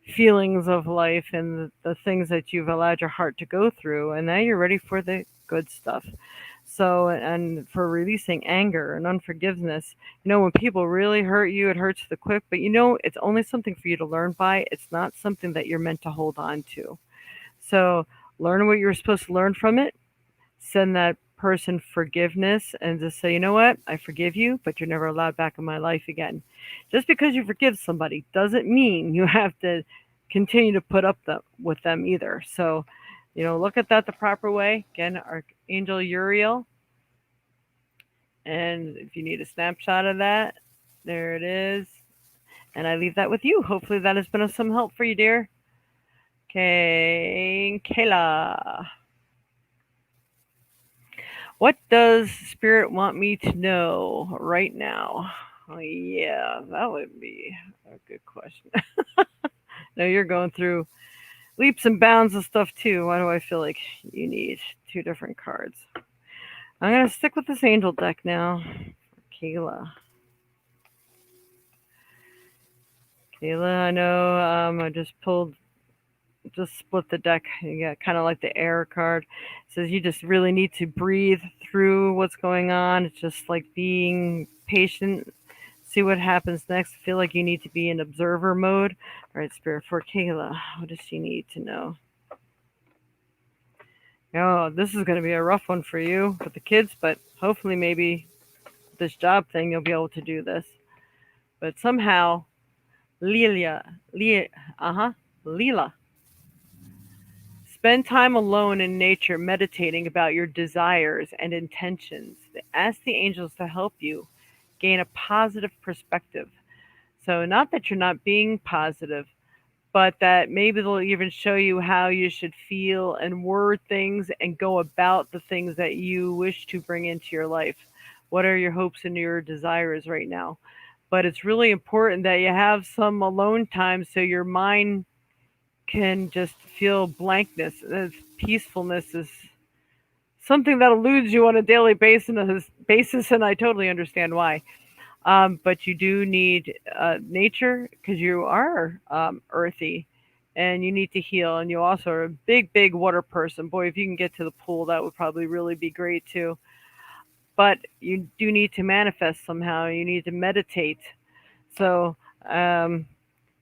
feelings of life and the things that you've allowed your heart to go through. And now you're ready for the good stuff. So, and for releasing anger and unforgiveness, when people really hurt you, it hurts the quick, but it's only something for you to learn by. It's not something that you're meant to hold on to. So, learn what you're supposed to learn from it. Send that person forgiveness and just say, you know what, I forgive you, but you're never allowed back in my life again. Just because you forgive somebody doesn't mean you have to continue to put up with them either. So, look at that the proper way. Again, Archangel Uriel. And if you need a snapshot of that, there it is. And I leave that with you. Hopefully that has been of some help for you, dear. Okay, Kayla. What does Spirit want me to know right now? Oh, yeah, that would be a good question. No, you're going through leaps and bounds of stuff too. Why do I feel like you need two different cards? I'm going to stick with this angel deck now. Kayla. Kayla, I know I just split the deck. You got kind of like the air card. It says you just really need to breathe through what's going on. It's just like being patient, see what happens next. I feel like you need to be in observer mode. All right, Spirit, for Kayla, what does she need to know? Oh, this is going to be a rough one for you with the kids, but hopefully, maybe this job thing, you'll be able to do this. But somehow, Leela, Leela, spend time alone in nature, meditating about your desires and intentions. Ask the angels to help you gain a positive perspective. So, not that you're not being positive, but that maybe they'll even show you how you should feel and word things and go about the things that you wish to bring into your life. What are your hopes and your desires right now? But it's really important that you have some alone time so your mind can just feel blankness. Peacefulness is something that eludes you on a daily basis, and I totally understand why. But you do need nature because you are earthy and you need to heal. And you also are a big, big water person. Boy, if you can get to the pool, that would probably really be great too. But you do need to manifest somehow. You need to meditate. So um,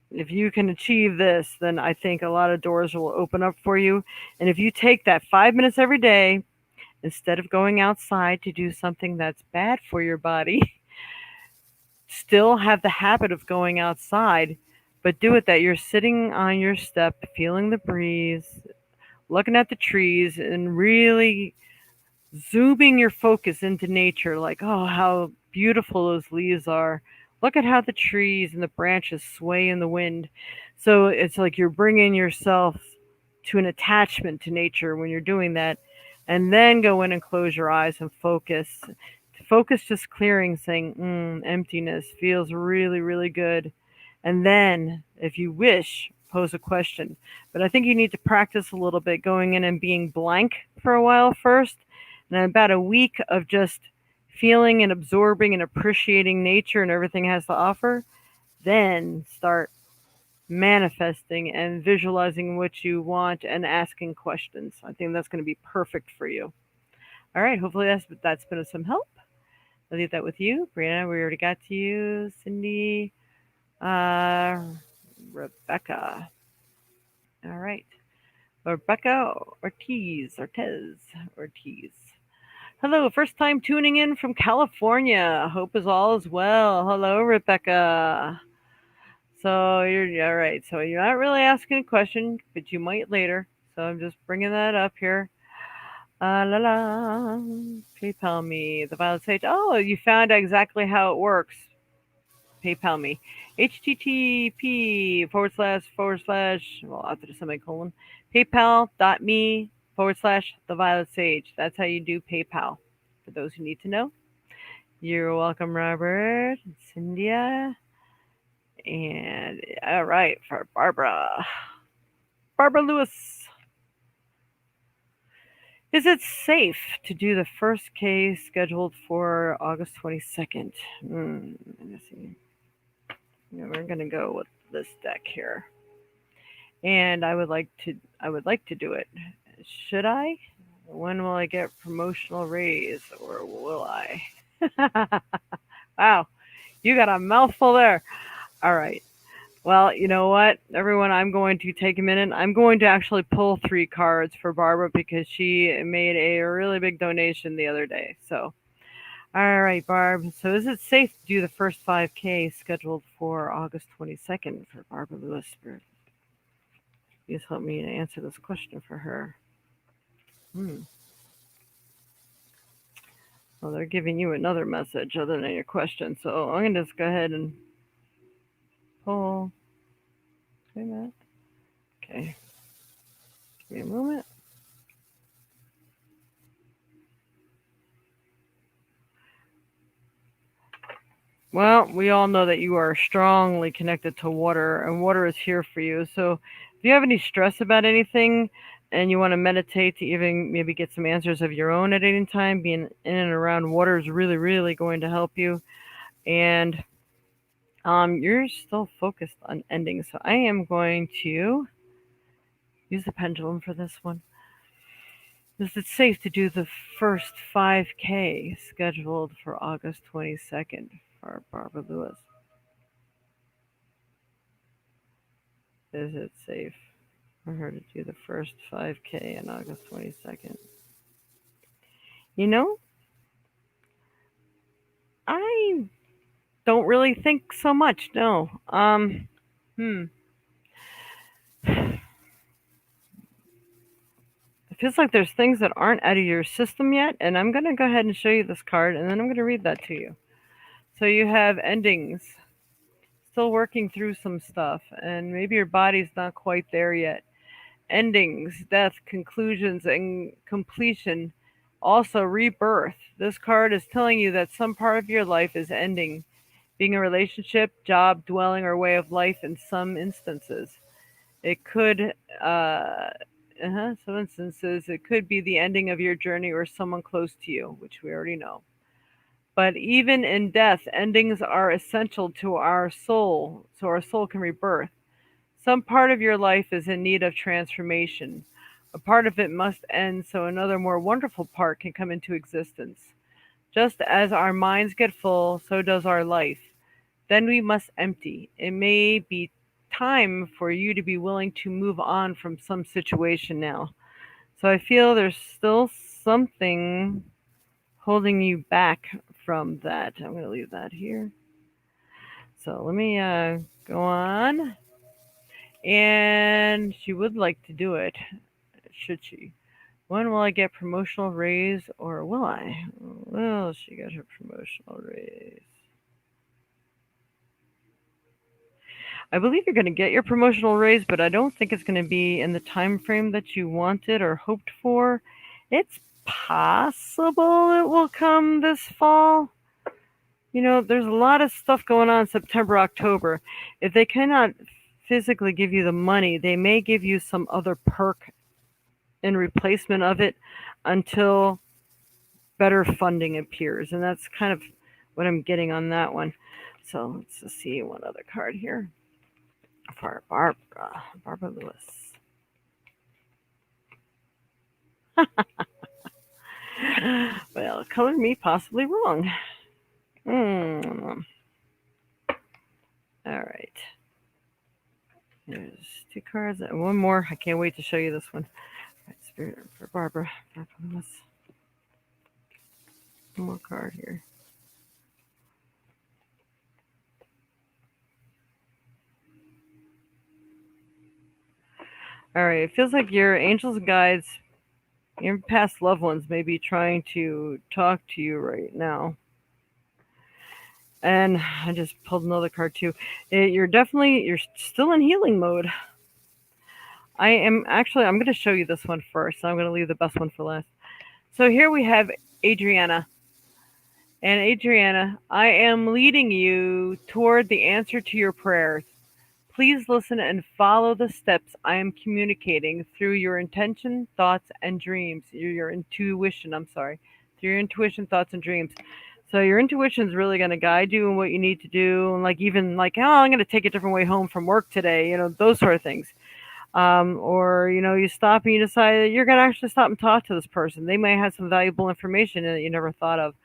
if you can achieve this, then I think a lot of doors will open up for you. And if you take that 5 minutes every day, instead of going outside to do something that's bad for your body, still have the habit of going outside, but do it that you're sitting on your step, feeling the breeze, looking at the trees, and really zooming your focus into nature, like, oh, how beautiful those leaves are. Look at how the trees and the branches sway in the wind. So it's like you're bringing yourself to an attachment to nature when you're doing that. And then go in and close your eyes and focus. Focus just clearing, saying, emptiness feels really, really good. And then, if you wish, pose a question. But I think you need to practice a little bit going in and being blank for a while first. And then about a week of just feeling and absorbing and appreciating nature and everything it has to offer, then start manifesting and visualizing what you want and asking questions. I think that's going to be perfect for you. All right, hopefully that's been of some help. I'll leave that with you. Brianna, we already got to you. Cindy, uh, Rebecca. All right. Rebecca Ortiz. Hello, first time tuning in from California. Hope is all is well. Hello, Rebecca. So you're all right. So you're not really asking a question, but you might later. So I'm just bringing that up here. La la. PayPal me the Violet Sage. Oh, you found out exactly how it works. PayPal me. HTTP forward slash, well, after the semicolon, PayPal.me forward slash the Violet Sage. That's how you do PayPal. For those who need to know. You're welcome, Robert, Cynthia, and all right, for Barbara Lewis. Is it safe to do the first case scheduled for August 22nd? Let's see. We're gonna go with this deck here, and I would like to do it. Should I? When will I get promotional raise, or will I? Wow, you got a mouthful there. All right. Well, you know what, everyone, I'm going to take a minute. I'm going to actually pull three cards for Barbara because she made a really big donation the other day. So, all right, Barb. So, is it safe to do the first 5K scheduled for August 22nd for Barbara Lewis? Please help me to answer this question for her. Hmm. Well, they're giving you another message other than your question. So, I'm going to just go ahead and pull. Wait a minute. Okay. Give me a moment. Well, we all know that you are strongly connected to water, and water is here for you. So, if you have any stress about anything and you want to meditate to even maybe get some answers of your own at any time, being in and around water is really, really going to help you. And you're still focused on ending. So, I am going to use the pendulum for this one. Is it safe to do the first 5K scheduled for August 22nd for Barbara Lewis? Is it safe for her to do the first 5K on August 22nd? You know, I don't really think so much. No. Hmm. It feels like there's things that aren't out of your system yet, and I'm going to go ahead and show you this card, and then I'm going to read that to you. So you have endings, still working through some stuff, and maybe your body's not quite there yet. Endings, death, conclusions, and completion. Also, rebirth. This card is telling you that some part of your life is ending, being a relationship, job, dwelling, or way of life in some instances. It could, some instances, it could be the ending of your journey or someone close to you, which we already know. But even in death, endings are essential to our soul, so our soul can rebirth. Some part of your life is in need of transformation. A part of it must end so another more wonderful part can come into existence. Just as our minds get full, so does our life. Then we must empty. It may be time for you to be willing to move on from some situation now. So I feel there's still something holding you back from that. I'm going to leave that here. So let me go on. And she would like to do it, should she? When will I get promotional raise, or will I? Will she get her promotional raise? I believe you're going to get your promotional raise, but I don't think it's going to be in the time frame that you wanted or hoped for. It's possible it will come this fall. You know, there's a lot of stuff going on September, October. If they cannot physically give you the money, they may give you some other perk in replacement of it until better funding appears. And that's kind of what I'm getting on that one. So let's just see one other card here for Barbara Lewis. Well, color me possibly wrong. Hmm. All right. There's two cards and one more. I can't wait to show you this one. All right, Spirit for Barbara Lewis. One more card here. All right. It feels like your angels and guides, your past loved ones, may be trying to talk to you right now. And I just pulled another card too. You're still in healing mode. I'm going to show you this one first. So I'm going to leave the best one for last. So here we have Adriana. And Adriana, I am leading you toward the answer to your prayers. Please listen and follow the steps I am communicating through your intention, thoughts, and dreams. Your intuition, I'm sorry. Through your intuition, thoughts, and dreams. So your intuition is really going to guide you in what you need to do. And like even like, oh, I'm going to take a different way home from work today. You know, those sort of things. Or you stop and you decide that you're going to actually stop and talk to this person. They may have some valuable information that you never thought of.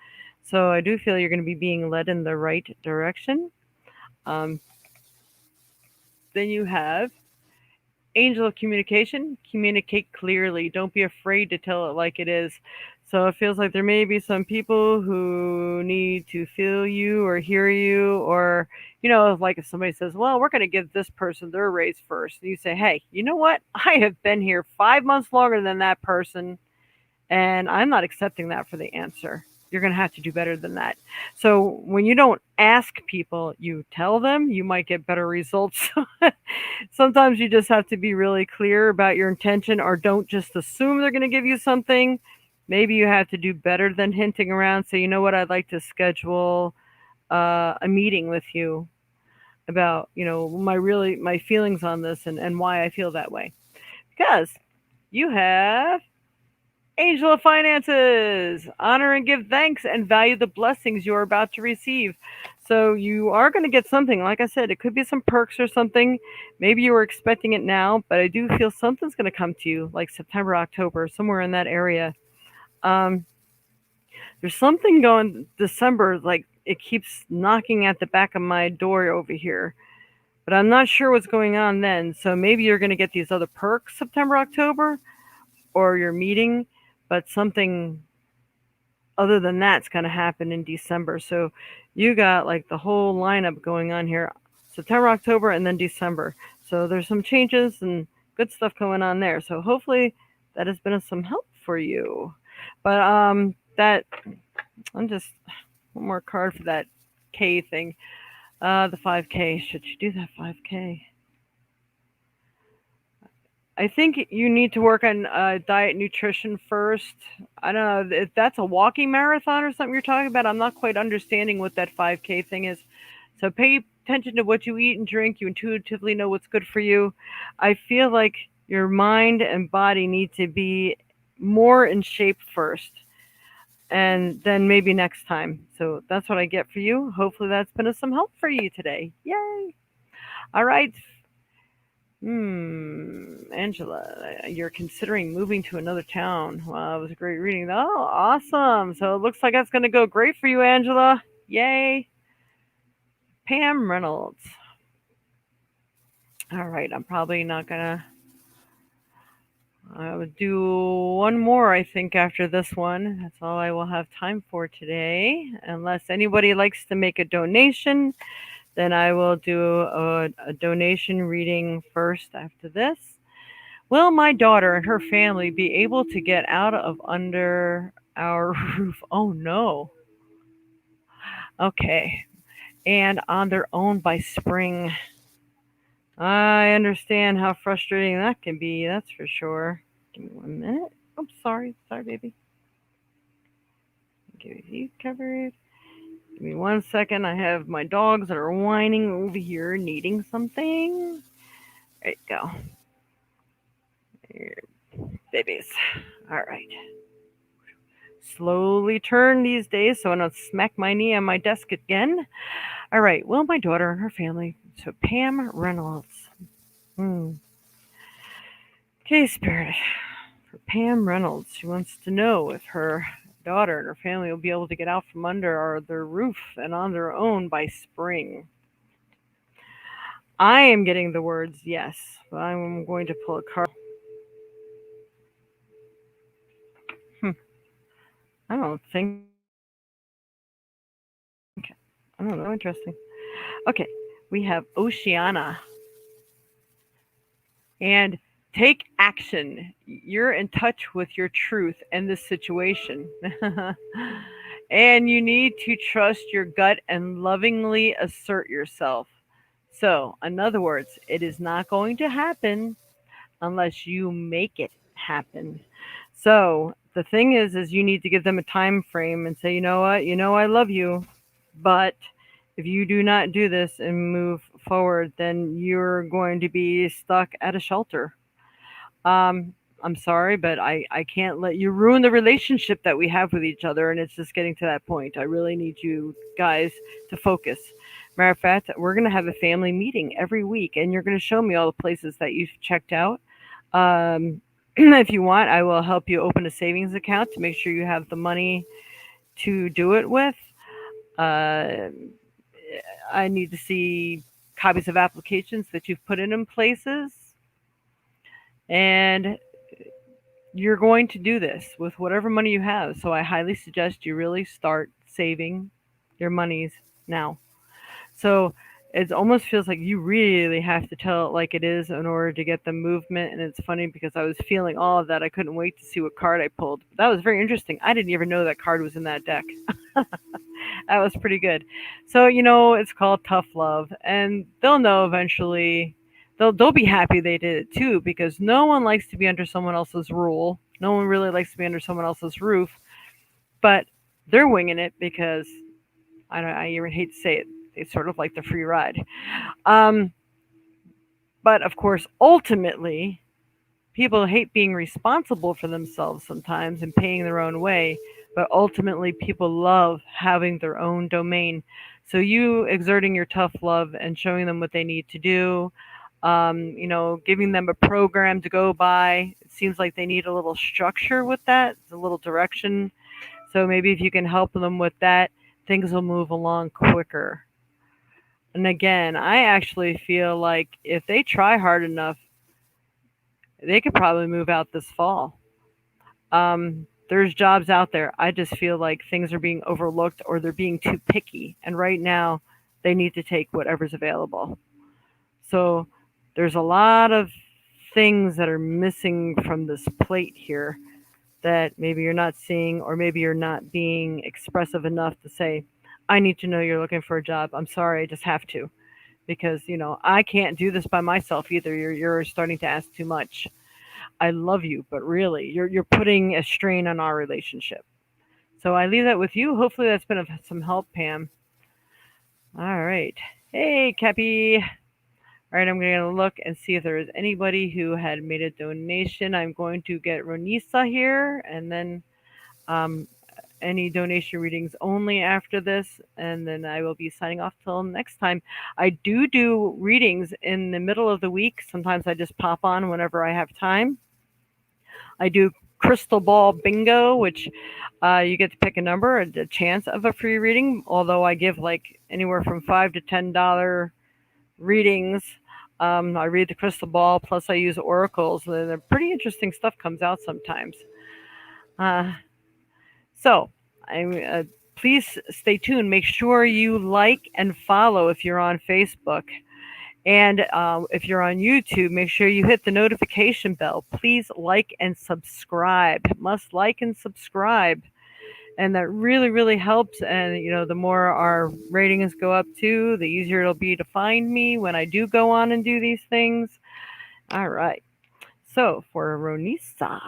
So I do feel you're going to be being led in the right direction. Um, Then you have angel of communication, communicate clearly. Don't be afraid to tell it like it is. So it feels like there may be some people who need to feel you or hear you, or, like if somebody says, well, we're going to give this person their raise first. And you say, hey, you know what? I have been here 5 months longer than that person, and I'm not accepting that for the answer. You're going to have to do better than that. So when you don't ask people, you tell them, you might get better results. Sometimes you just have to be really clear about your intention, or don't just assume they're going to give you something. Maybe you have to do better than hinting around. Say, you know what, I'd like to schedule a meeting with you about, my feelings on this, and why I feel that way. Because you have Angel of Finances. Honor and give thanks and value the blessings you are about to receive. So you are going to get something. Like I said, it could be some perks or something. Maybe you were expecting it now, but I do feel something's going to come to you, like September, October, somewhere in that area. Um, there's something going December, like it keeps knocking at the back of my door over here, but I'm not sure what's going on then. So maybe you're going to get these other perks September, October, or your meeting, but something other than that's going to happen in December. So you got like the whole lineup going on here: September, October, and then December. So there's some changes and good stuff going on there. So hopefully that has been of some help for you. But that I'm just one more card for that K thing. The 5K. Should you do that 5K? I think you need to work on diet nutrition first. I don't know if that's a walking marathon or something you're talking about. I'm not quite understanding what that 5K thing is. So pay attention to what you eat and drink. You intuitively know what's good for you. I feel like your mind and body need to be more in shape first, and then maybe next time. So that's what I get for you. Hopefully that's been of some help for you today. Yay! All right. Angela, you're considering moving to another town. Wow, it was a great reading. Oh, awesome. So it looks like that's going to go great for you, Angela. Yay. Pam Reynolds. All right, I'm probably not going to. I would do one more, I think, after this one. That's all I will have time for today. Unless anybody likes to make a donation, then I will do a donation reading first after this. Will my daughter and her family be able to get out of under our roof? Oh no. Okay. And on their own by spring. I understand how frustrating that can be, that's for sure. Give me 1 minute. Oh, sorry. Sorry, baby. Give you covered. Give me 1 second. I have my dogs that are whining over here, needing something. There you go. Here, babies. All right. Slowly turn these days so I don't smack my knee on my desk again. All right. Well, my daughter and her family. So Pam Reynolds. Hmm. Okay, Spirit. For Pam Reynolds, she wants to know if her daughter and her family will be able to get out from under their roof and on their own by spring. I am getting the words yes, but I'm going to pull a card. Hmm. I don't think. I don't know. Interesting. Okay, we have Oceana. And take action. You're in touch with your truth and this situation. And you need to trust your gut and lovingly assert yourself. So, in other words, it is not going to happen unless you make it happen. So, the thing is you need to give them a time frame and say, you know what, I love you, but if you do not do this and move forward, then you're going to be stuck at a shelter. I'm sorry, but I can't let you ruin the relationship that we have with each other. And it's just getting to that point. I really need you guys to focus. Matter of fact, we're going to have a family meeting every week, and you're going to show me all the places that you've checked out. If you want, I will help you open a savings account to make sure you have the money to do it with. Uh, I need to see copies of applications that you've put in places, and you're going to do this with whatever money you have. So I highly suggest you really start saving your monies now. So it almost feels like you really have to tell it like it is in order to get the movement. And it's funny because I was feeling all of that. I couldn't wait to see what card I pulled. That was very interesting. I didn't even know that card was in that deck. That was pretty good. So, it's called tough love, and they'll know eventually. They'll be happy they did it too, because no one likes to be under someone else's rule. No one really likes to be under someone else's roof, but they're winging it because I even hate to say it. They sort of like the free ride. Um, but of course, ultimately, people hate being responsible for themselves sometimes and paying their own way, but ultimately people love having their own domain. So you exerting your tough love and showing them what they need to do, giving them a program to go by. It seems like they need a little structure with that, a little direction. So maybe if you can help them with that, things will move along quicker. And again, I actually feel like if they try hard enough, they could probably move out this fall. There's jobs out there. I just feel like things are being overlooked or they're being too picky. And right now, they need to take whatever's available. So there's a lot of things that are missing from this plate here that maybe you're not seeing, or maybe you're not being expressive enough to say, I need to know you're looking for a job. I'm sorry, I just have to. Because, I can't do this by myself either. You're starting to ask too much. I love you, but really, you're putting a strain on our relationship. So I leave that with you. Hopefully, that's been of some help, Pam. All right. Hey, Cappy. All right, I'm going to look and see if there is anybody who had made a donation. I'm going to get Ronisa here, and then um, any donation readings only after this, and then I will be signing off till next time. I do readings in the middle of the week. Sometimes I just pop on whenever I have time. I do crystal ball bingo, which you get to pick a number, a chance of a free reading. Although I give like anywhere from $5 to $10 readings. I read the crystal ball, plus I use oracles, and pretty interesting stuff comes out sometimes. Uh, so, please stay tuned. Make sure you like and follow if you're on Facebook. And if you're on YouTube, make sure you hit the notification bell. Please like and subscribe. Must like and subscribe. And that really, really helps. And, the more our ratings go up too, the easier it'll be to find me when I do go on and do these things. All right. So for Ronisa.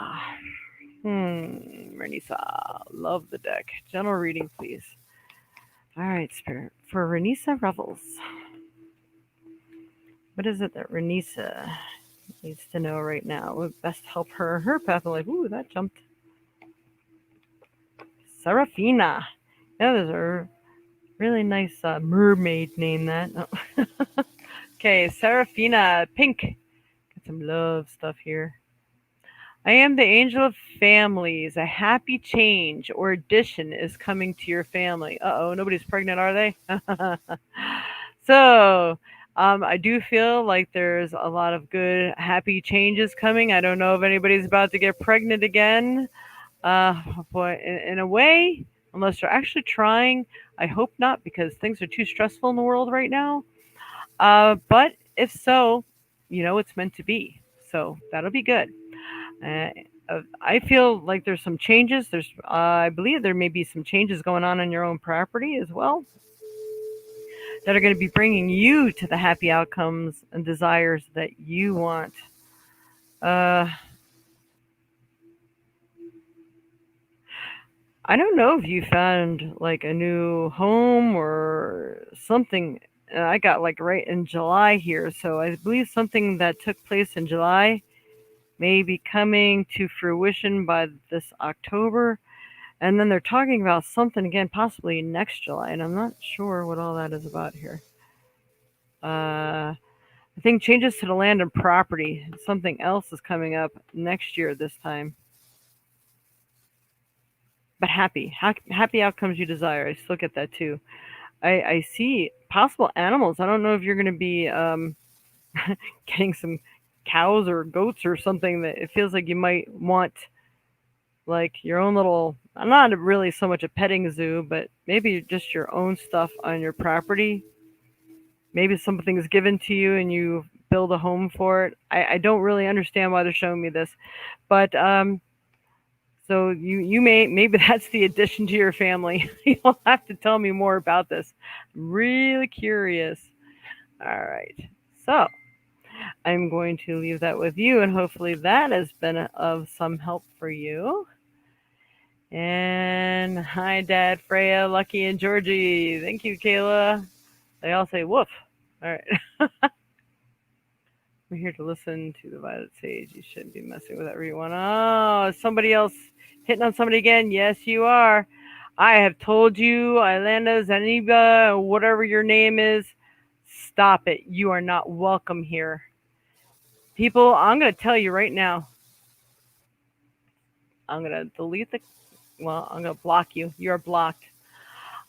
Ronisa. Love the deck. General reading, please. All right, Spirit. For Ronisa Revels. What is it that Renisa needs to know right now? Would best help her path of life. Ooh, that jumped. Serafina. Yeah, there's a really nice mermaid name. That. Oh. Okay, Serafina. Pink. Got some love stuff here. I am the angel of families. A happy change or addition is coming to your family. Uh oh, nobody's pregnant, are they? So, I do feel like there's a lot of good, happy changes coming. I don't know if anybody's about to get pregnant again. Uh, but in a way, unless they're actually trying, I hope not, because things are too stressful in the world right now. But if so, it's meant to be. So that'll be good. Uh, I feel like there's some changes. I believe there may be some changes going on in your own property as well that are going to be bringing you to the happy outcomes and desires that you want. Uh, I don't know if you found like a new home or something. I got like right in July here, so I believe something that took place in July may be coming to fruition by this October. And then they're talking about something again, possibly next July, and I'm not sure what all that is about here. I think changes to the land and property. Something else is coming up next year this time. But happy outcomes you desire. I still get that too. I see possible animals. I don't know if you're going to be getting some cows or goats or something that it feels like you might want like your own little. I'm not really so much a petting zoo, but maybe just your own stuff on your property. Maybe something's given to you and you build a home for it. I don't really understand why they're showing me this, but so you may maybe that's the addition to your family. You'll have to tell me more about this. I'm really curious. All right. So I'm going to leave that with you, and hopefully that has been of some help for you. And hi, Dad, Freya, Lucky, and Georgie. Thank you, Kayla. They all say woof. All right. We're here to listen to the Violet Sage. You shouldn't be messing with everyone. Oh, is somebody else hitting on somebody again? Yes, you are. I have told you, Ilanda, Zaniba, whatever your name is, stop it. You are not welcome here. People, I'm going to tell you right now. I'm going to delete the. Well, I'm going to block you. You're blocked.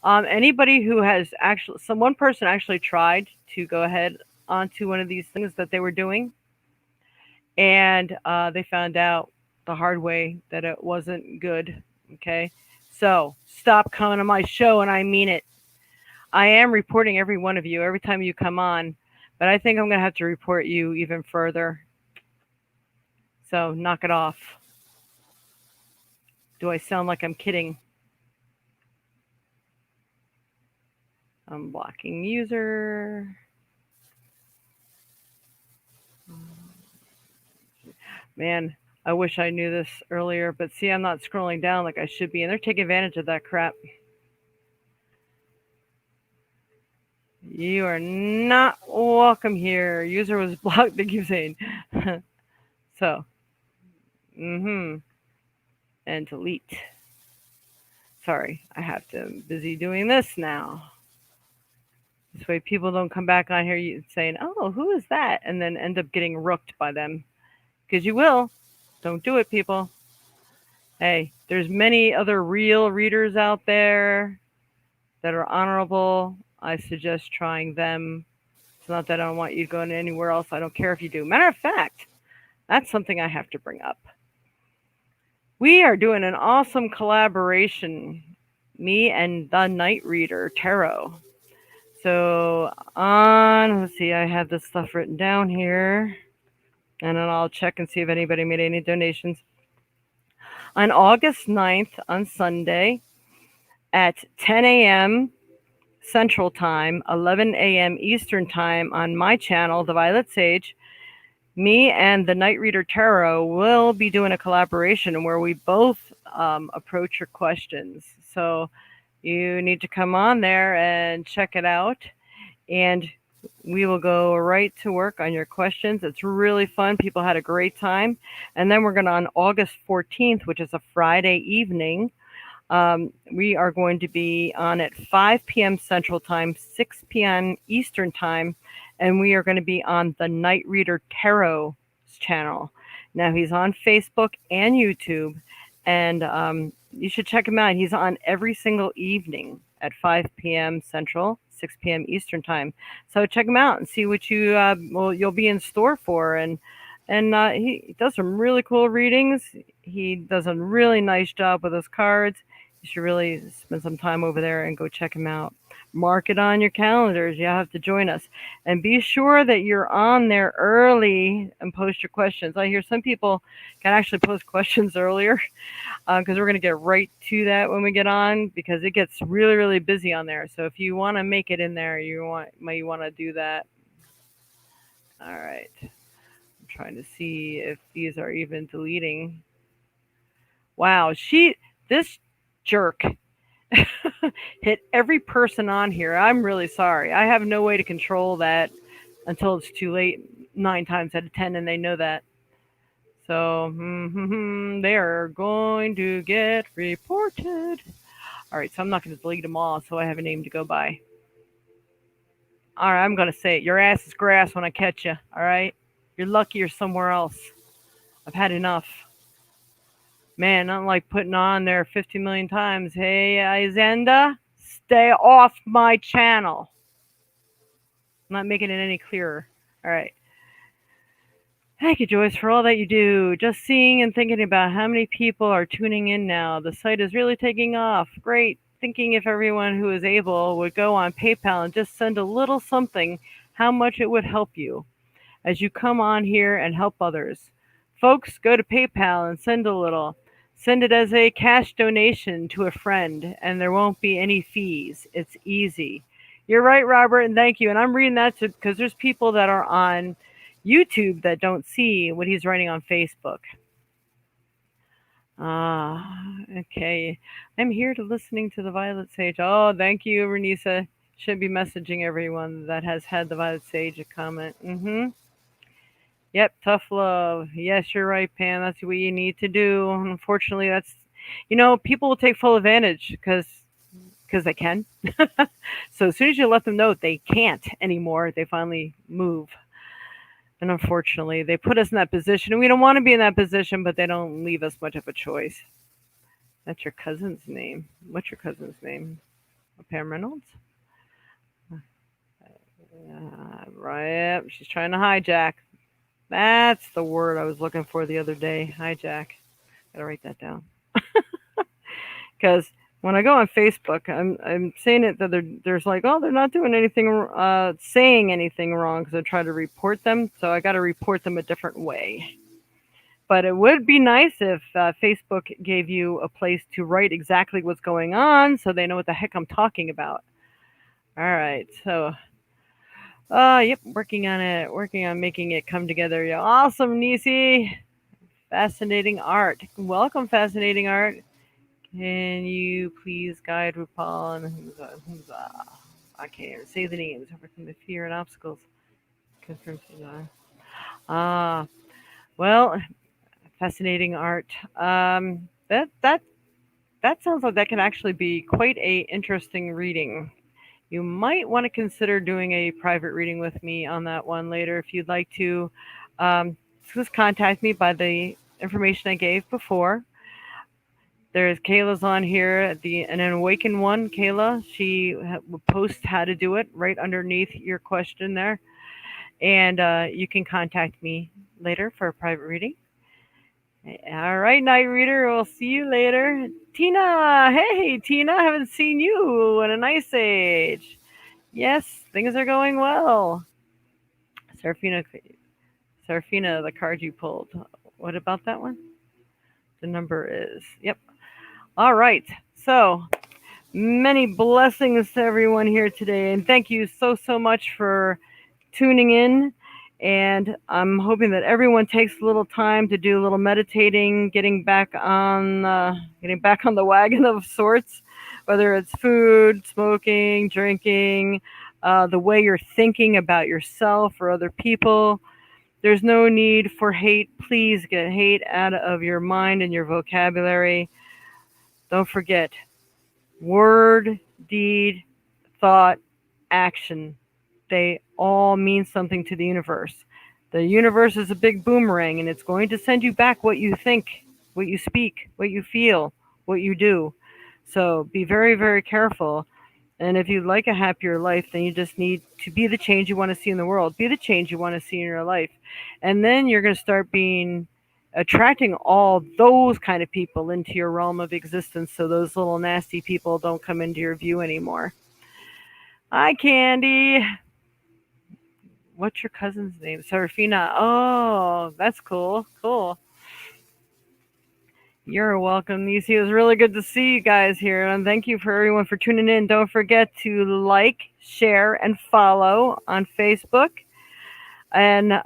Anybody who has actually, some one person actually tried to go ahead onto one of these things that they were doing, and they found out the hard way that it wasn't good. Okay, so stop coming on my show, and I mean it. I am reporting every one of you every time you come on, but I think I'm going to have to report you even further. So knock it off. Do I sound like I'm kidding? I'm blocking user. Man, I wish I knew this earlier, but see, I'm not scrolling down like I should be, and they're taking advantage of that crap. You are not welcome here. User was blocked. They keep saying. So, and delete. Sorry, I have to. I'm busy doing this now. This way, people don't come back on here saying, "Oh, who is that?" and then end up getting rooked by them. Because you will. Don't do it, people. Hey, there's many other real readers out there that are honorable. I suggest trying them. It's not that I don't want you going anywhere else. I don't care if you do. Matter of fact, that's something I have to bring up. We are doing an awesome collaboration, me and the Night Reader Tarot. So let's see, I have this stuff written down here, and then I'll check and see if anybody made any donations. On August 9th, on Sunday, at 10 a.m. Central Time, 11 a.m. Eastern Time on my channel, The Violet Sage, me and the Night Reader Tarot will be doing a collaboration where we both approach your questions. So you need to come on there and check it out. And we will go right to work on your questions. It's really fun. People had a great time. And then we're going to, on August 14th, which is a Friday evening, we are going to be on at 5 p.m. Central Time, 6 p.m. Eastern Time, and we are going to be on the Night Reader Tarot channel. Now, he's on Facebook and YouTube, and you should check him out. He's on every single evening at 5 p.m. Central, 6 p.m. Eastern Time. So check him out and see what you'll be in store for. And he does some really cool readings. He does a really nice job with his cards. You should really spend some time over there and go check him out. Mark it on your calendars. You have to join us. And be sure that you're on there early and post your questions. I hear some people can actually post questions earlier because we're going to get right to that when we get on because it gets really, really busy on there. So if you want to make it in there, might want to do that. All right. I'm trying to see if these are even deleting. Wow, this jerk hit every person on here. I'm really sorry. I have no way to control that until it's too late, 9 times out of 10, and they know that. So they are going to get reported. All right, so I'm not going to delete them all, so I have a name to go by. All right, I'm going to say it. Your ass is grass when I catch you. All right, you're lucky you're somewhere else. I've had enough. Man, not like putting on there 50 million times. Hey, Izenda, Stay off my channel. I'm not making it any clearer. All right. Thank you, Joyce, for all that you do. Just seeing and thinking about how many people are tuning in now. The site is really taking off. Great. Thinking if everyone who is able would go on PayPal and just send a little something, how much it would help you as you come on here and help others. Folks, go to PayPal and send a little. Send it as a cash donation to a friend, and there won't be any fees. It's easy. You're right, Robert, and thank you. And I'm reading that because there's people that are on YouTube that don't see what he's writing on Facebook. Okay. I'm here to listening to the Violet Sage. Oh, thank you, Renisa. Should be messaging everyone that has had the Violet Sage a comment. Yep, tough love. Yes, you're right, Pam. That's what you need to do. Unfortunately, people will take full advantage because they can. So as soon as you let them know they can't anymore, they finally move. And unfortunately, they put us in that position. And we don't want to be in that position, but they don't leave us much of a choice. That's your cousin's name. What's your cousin's name? Pam Reynolds? Right. She's trying to hijack. That's the word I was looking for the other day. Hijack. Gotta write that down. Because when I go on Facebook, I'm saying it that there's like, oh, they're not doing anything, saying anything wrong because I try to report them. So I got to report them a different way. But it would be nice if Facebook gave you a place to write exactly what's going on so they know what the heck I'm talking about. All right. So, yep, working on it, working on making it come together. Yeah, awesome, Nisi. Fascinating art. Welcome, fascinating art. Can you please guide RuPaul and I can't even say the names. Overcome the fear and obstacles. Confirm. Ah, well, fascinating art. That sounds like that can actually be quite a interesting reading. You might want to consider doing a private reading with me on that one later if you'd like to. Just contact me by the information I gave before. There's Kayla's on here, an awakened one. Kayla, she will post how to do it right underneath your question there, and you can contact me later for a private reading. All right, night reader. We'll see you later. Tina, hey Tina, haven't seen you in a nice age. Yes, things are going well. Serafina, Serafina, the card you pulled. What about that one? The number is, yep. All right. So many blessings to everyone here today. And thank you so much for tuning in. And I'm hoping that everyone takes a little time to do a little meditating, getting back on the wagon of sorts, whether it's food, smoking, drinking, the way you're thinking about yourself or other people. There's no need for hate. Please get hate out of your mind and your vocabulary. Don't forget word, deed, thought, action. They all mean something to the universe. The universe is a big boomerang and it's going to send you back what you think, what you speak, what you feel, what you do. So be very, very careful. And if you'd like a happier life, then you just need to be the change you want to see in the world. Be the change you want to see in your life. And then you're going to start attracting all those kind of people into your realm of existence so those little nasty people don't come into your view anymore. Hi, Candy. What's your cousin's name? Serafina. Oh, that's cool. Cool. You're welcome, Nisi. It was really good to see you guys here. And thank you for everyone for tuning in. Don't forget to like, share, and follow on Facebook. And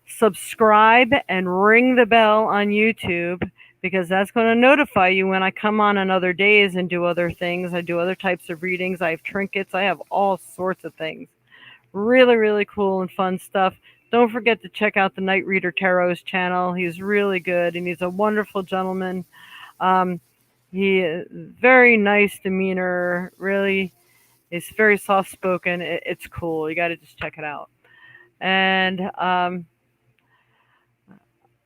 subscribe, and ring the bell on YouTube because that's going to notify you when I come on other days and do other things. I do other types of readings. I have trinkets. I have all sorts of things. Really, really cool and fun stuff. Don't forget to check out the Night Reader Tarot's channel. He's really good and he's a wonderful gentleman. He is very nice demeanor. Really, he's very soft spoken. It's cool. You got to just check it out. And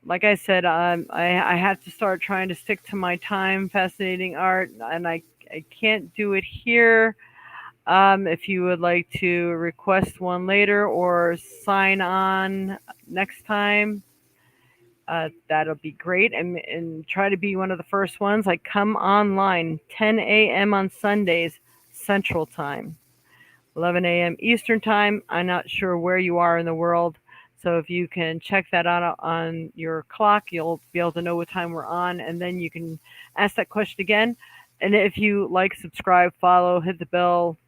like I said, I have to start trying to stick to my time, fascinating art, and I can't do it here. If you would like to request one later or sign on next time, that'll be great. And try to be one of the first ones. I come online 10 a.m. on Sundays, Central Time. 11 a.m. Eastern Time. I'm not sure where you are in the world. So if you can check that out on your clock, you'll be able to know what time we're on, and then you can ask that question again. And if you like, subscribe, follow, hit the bell,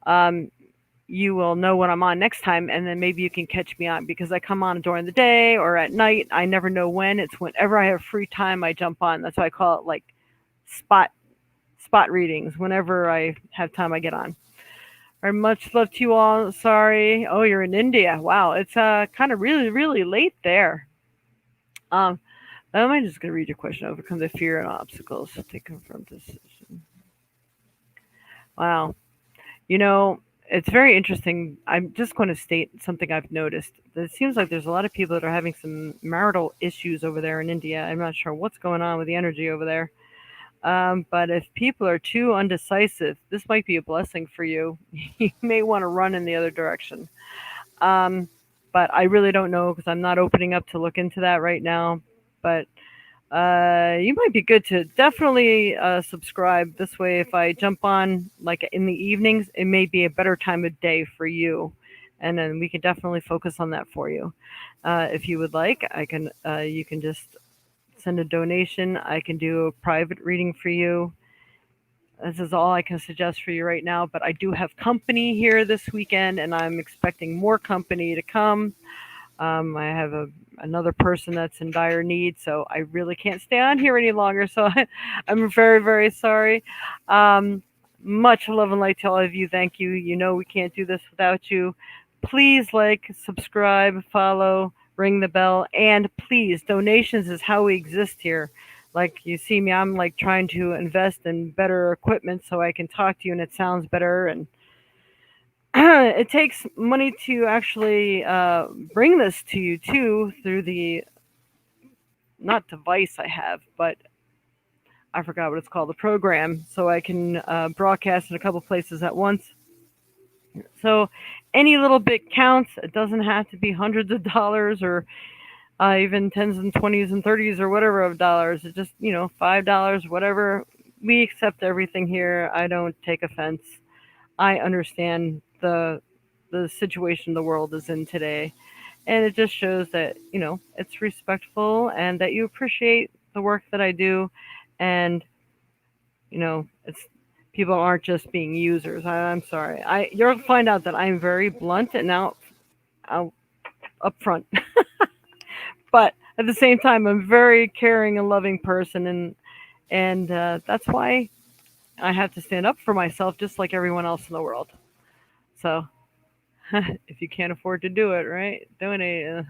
um, you will know when I'm on next time, and then maybe you can catch me on because I come on during the day or at night. I never know when. It's whenever I have free time, I jump on. That's why I call it like spot spot readings. Whenever I have time, I get on. Very much love to you all. Sorry. Oh, you're in India. Wow, it's kind of really late there. Um, I'm just gonna read your question. Overcome the fear and obstacles to confront decision. Wow. You know, it's very interesting. I'm just going to state something I've noticed. It seems like there's a lot of people that are having some marital issues over there in India. I'm not sure what's going on with the energy over there. But if people are too undecisive, this might be a blessing for you. You may want to run in the other direction. Um, but I really don't know because I'm not opening up to look into that right now. But you might be good to definitely subscribe. This way, if I jump on like in the evenings, it may be a better time of day for you. And then we can definitely focus on that for you. If you would like, I can. You can just send a donation. I can do a private reading for you. This is all I can suggest for you right now, but I do have company here this weekend, and I'm expecting more company to come. I have another person that's in dire need, so I really can't stay on here any longer. So I'm very sorry. Um, much love and light to all of you. Thank you. You know we can't do this without you. Please like, subscribe, follow, ring the bell, and please, donations is how we exist here. Like you see me, I'm like trying to invest in better equipment so I can talk to you and it sounds better. And it takes money to actually bring this to you too through the not device I have, but I forgot what it's called, the program, so I can broadcast in a couple places at once. So any little bit counts. It doesn't have to be hundreds of dollars or even tens and twenties and thirties or whatever of dollars. It's just $5, whatever. We accept everything here. I don't take offense. I understand the situation the world is in today, and it just shows that it's respectful and that you appreciate the work that I do, and it's people aren't just being users. I'm sorry. You'll find out that I'm very blunt and out upfront, but at the same time, I'm a very caring and loving person, and that's why I have to stand up for myself, just like everyone else in the world. So if you can't afford to do it, right? Donate.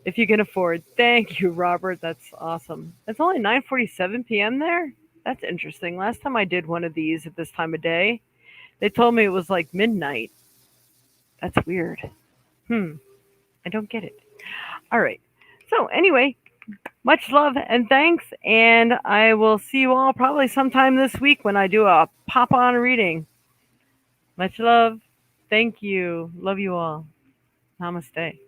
If you can afford. Thank you, Robert. That's awesome. It's only 9:47 p.m. there. That's interesting. Last time I did one of these at this time of day, they told me it was like midnight. That's weird. Hmm. I don't get it. All right. So anyway, much love and thanks, and I will see you all probably sometime this week when I do a pop on reading. Much love. Thank you. Love you all. Namaste.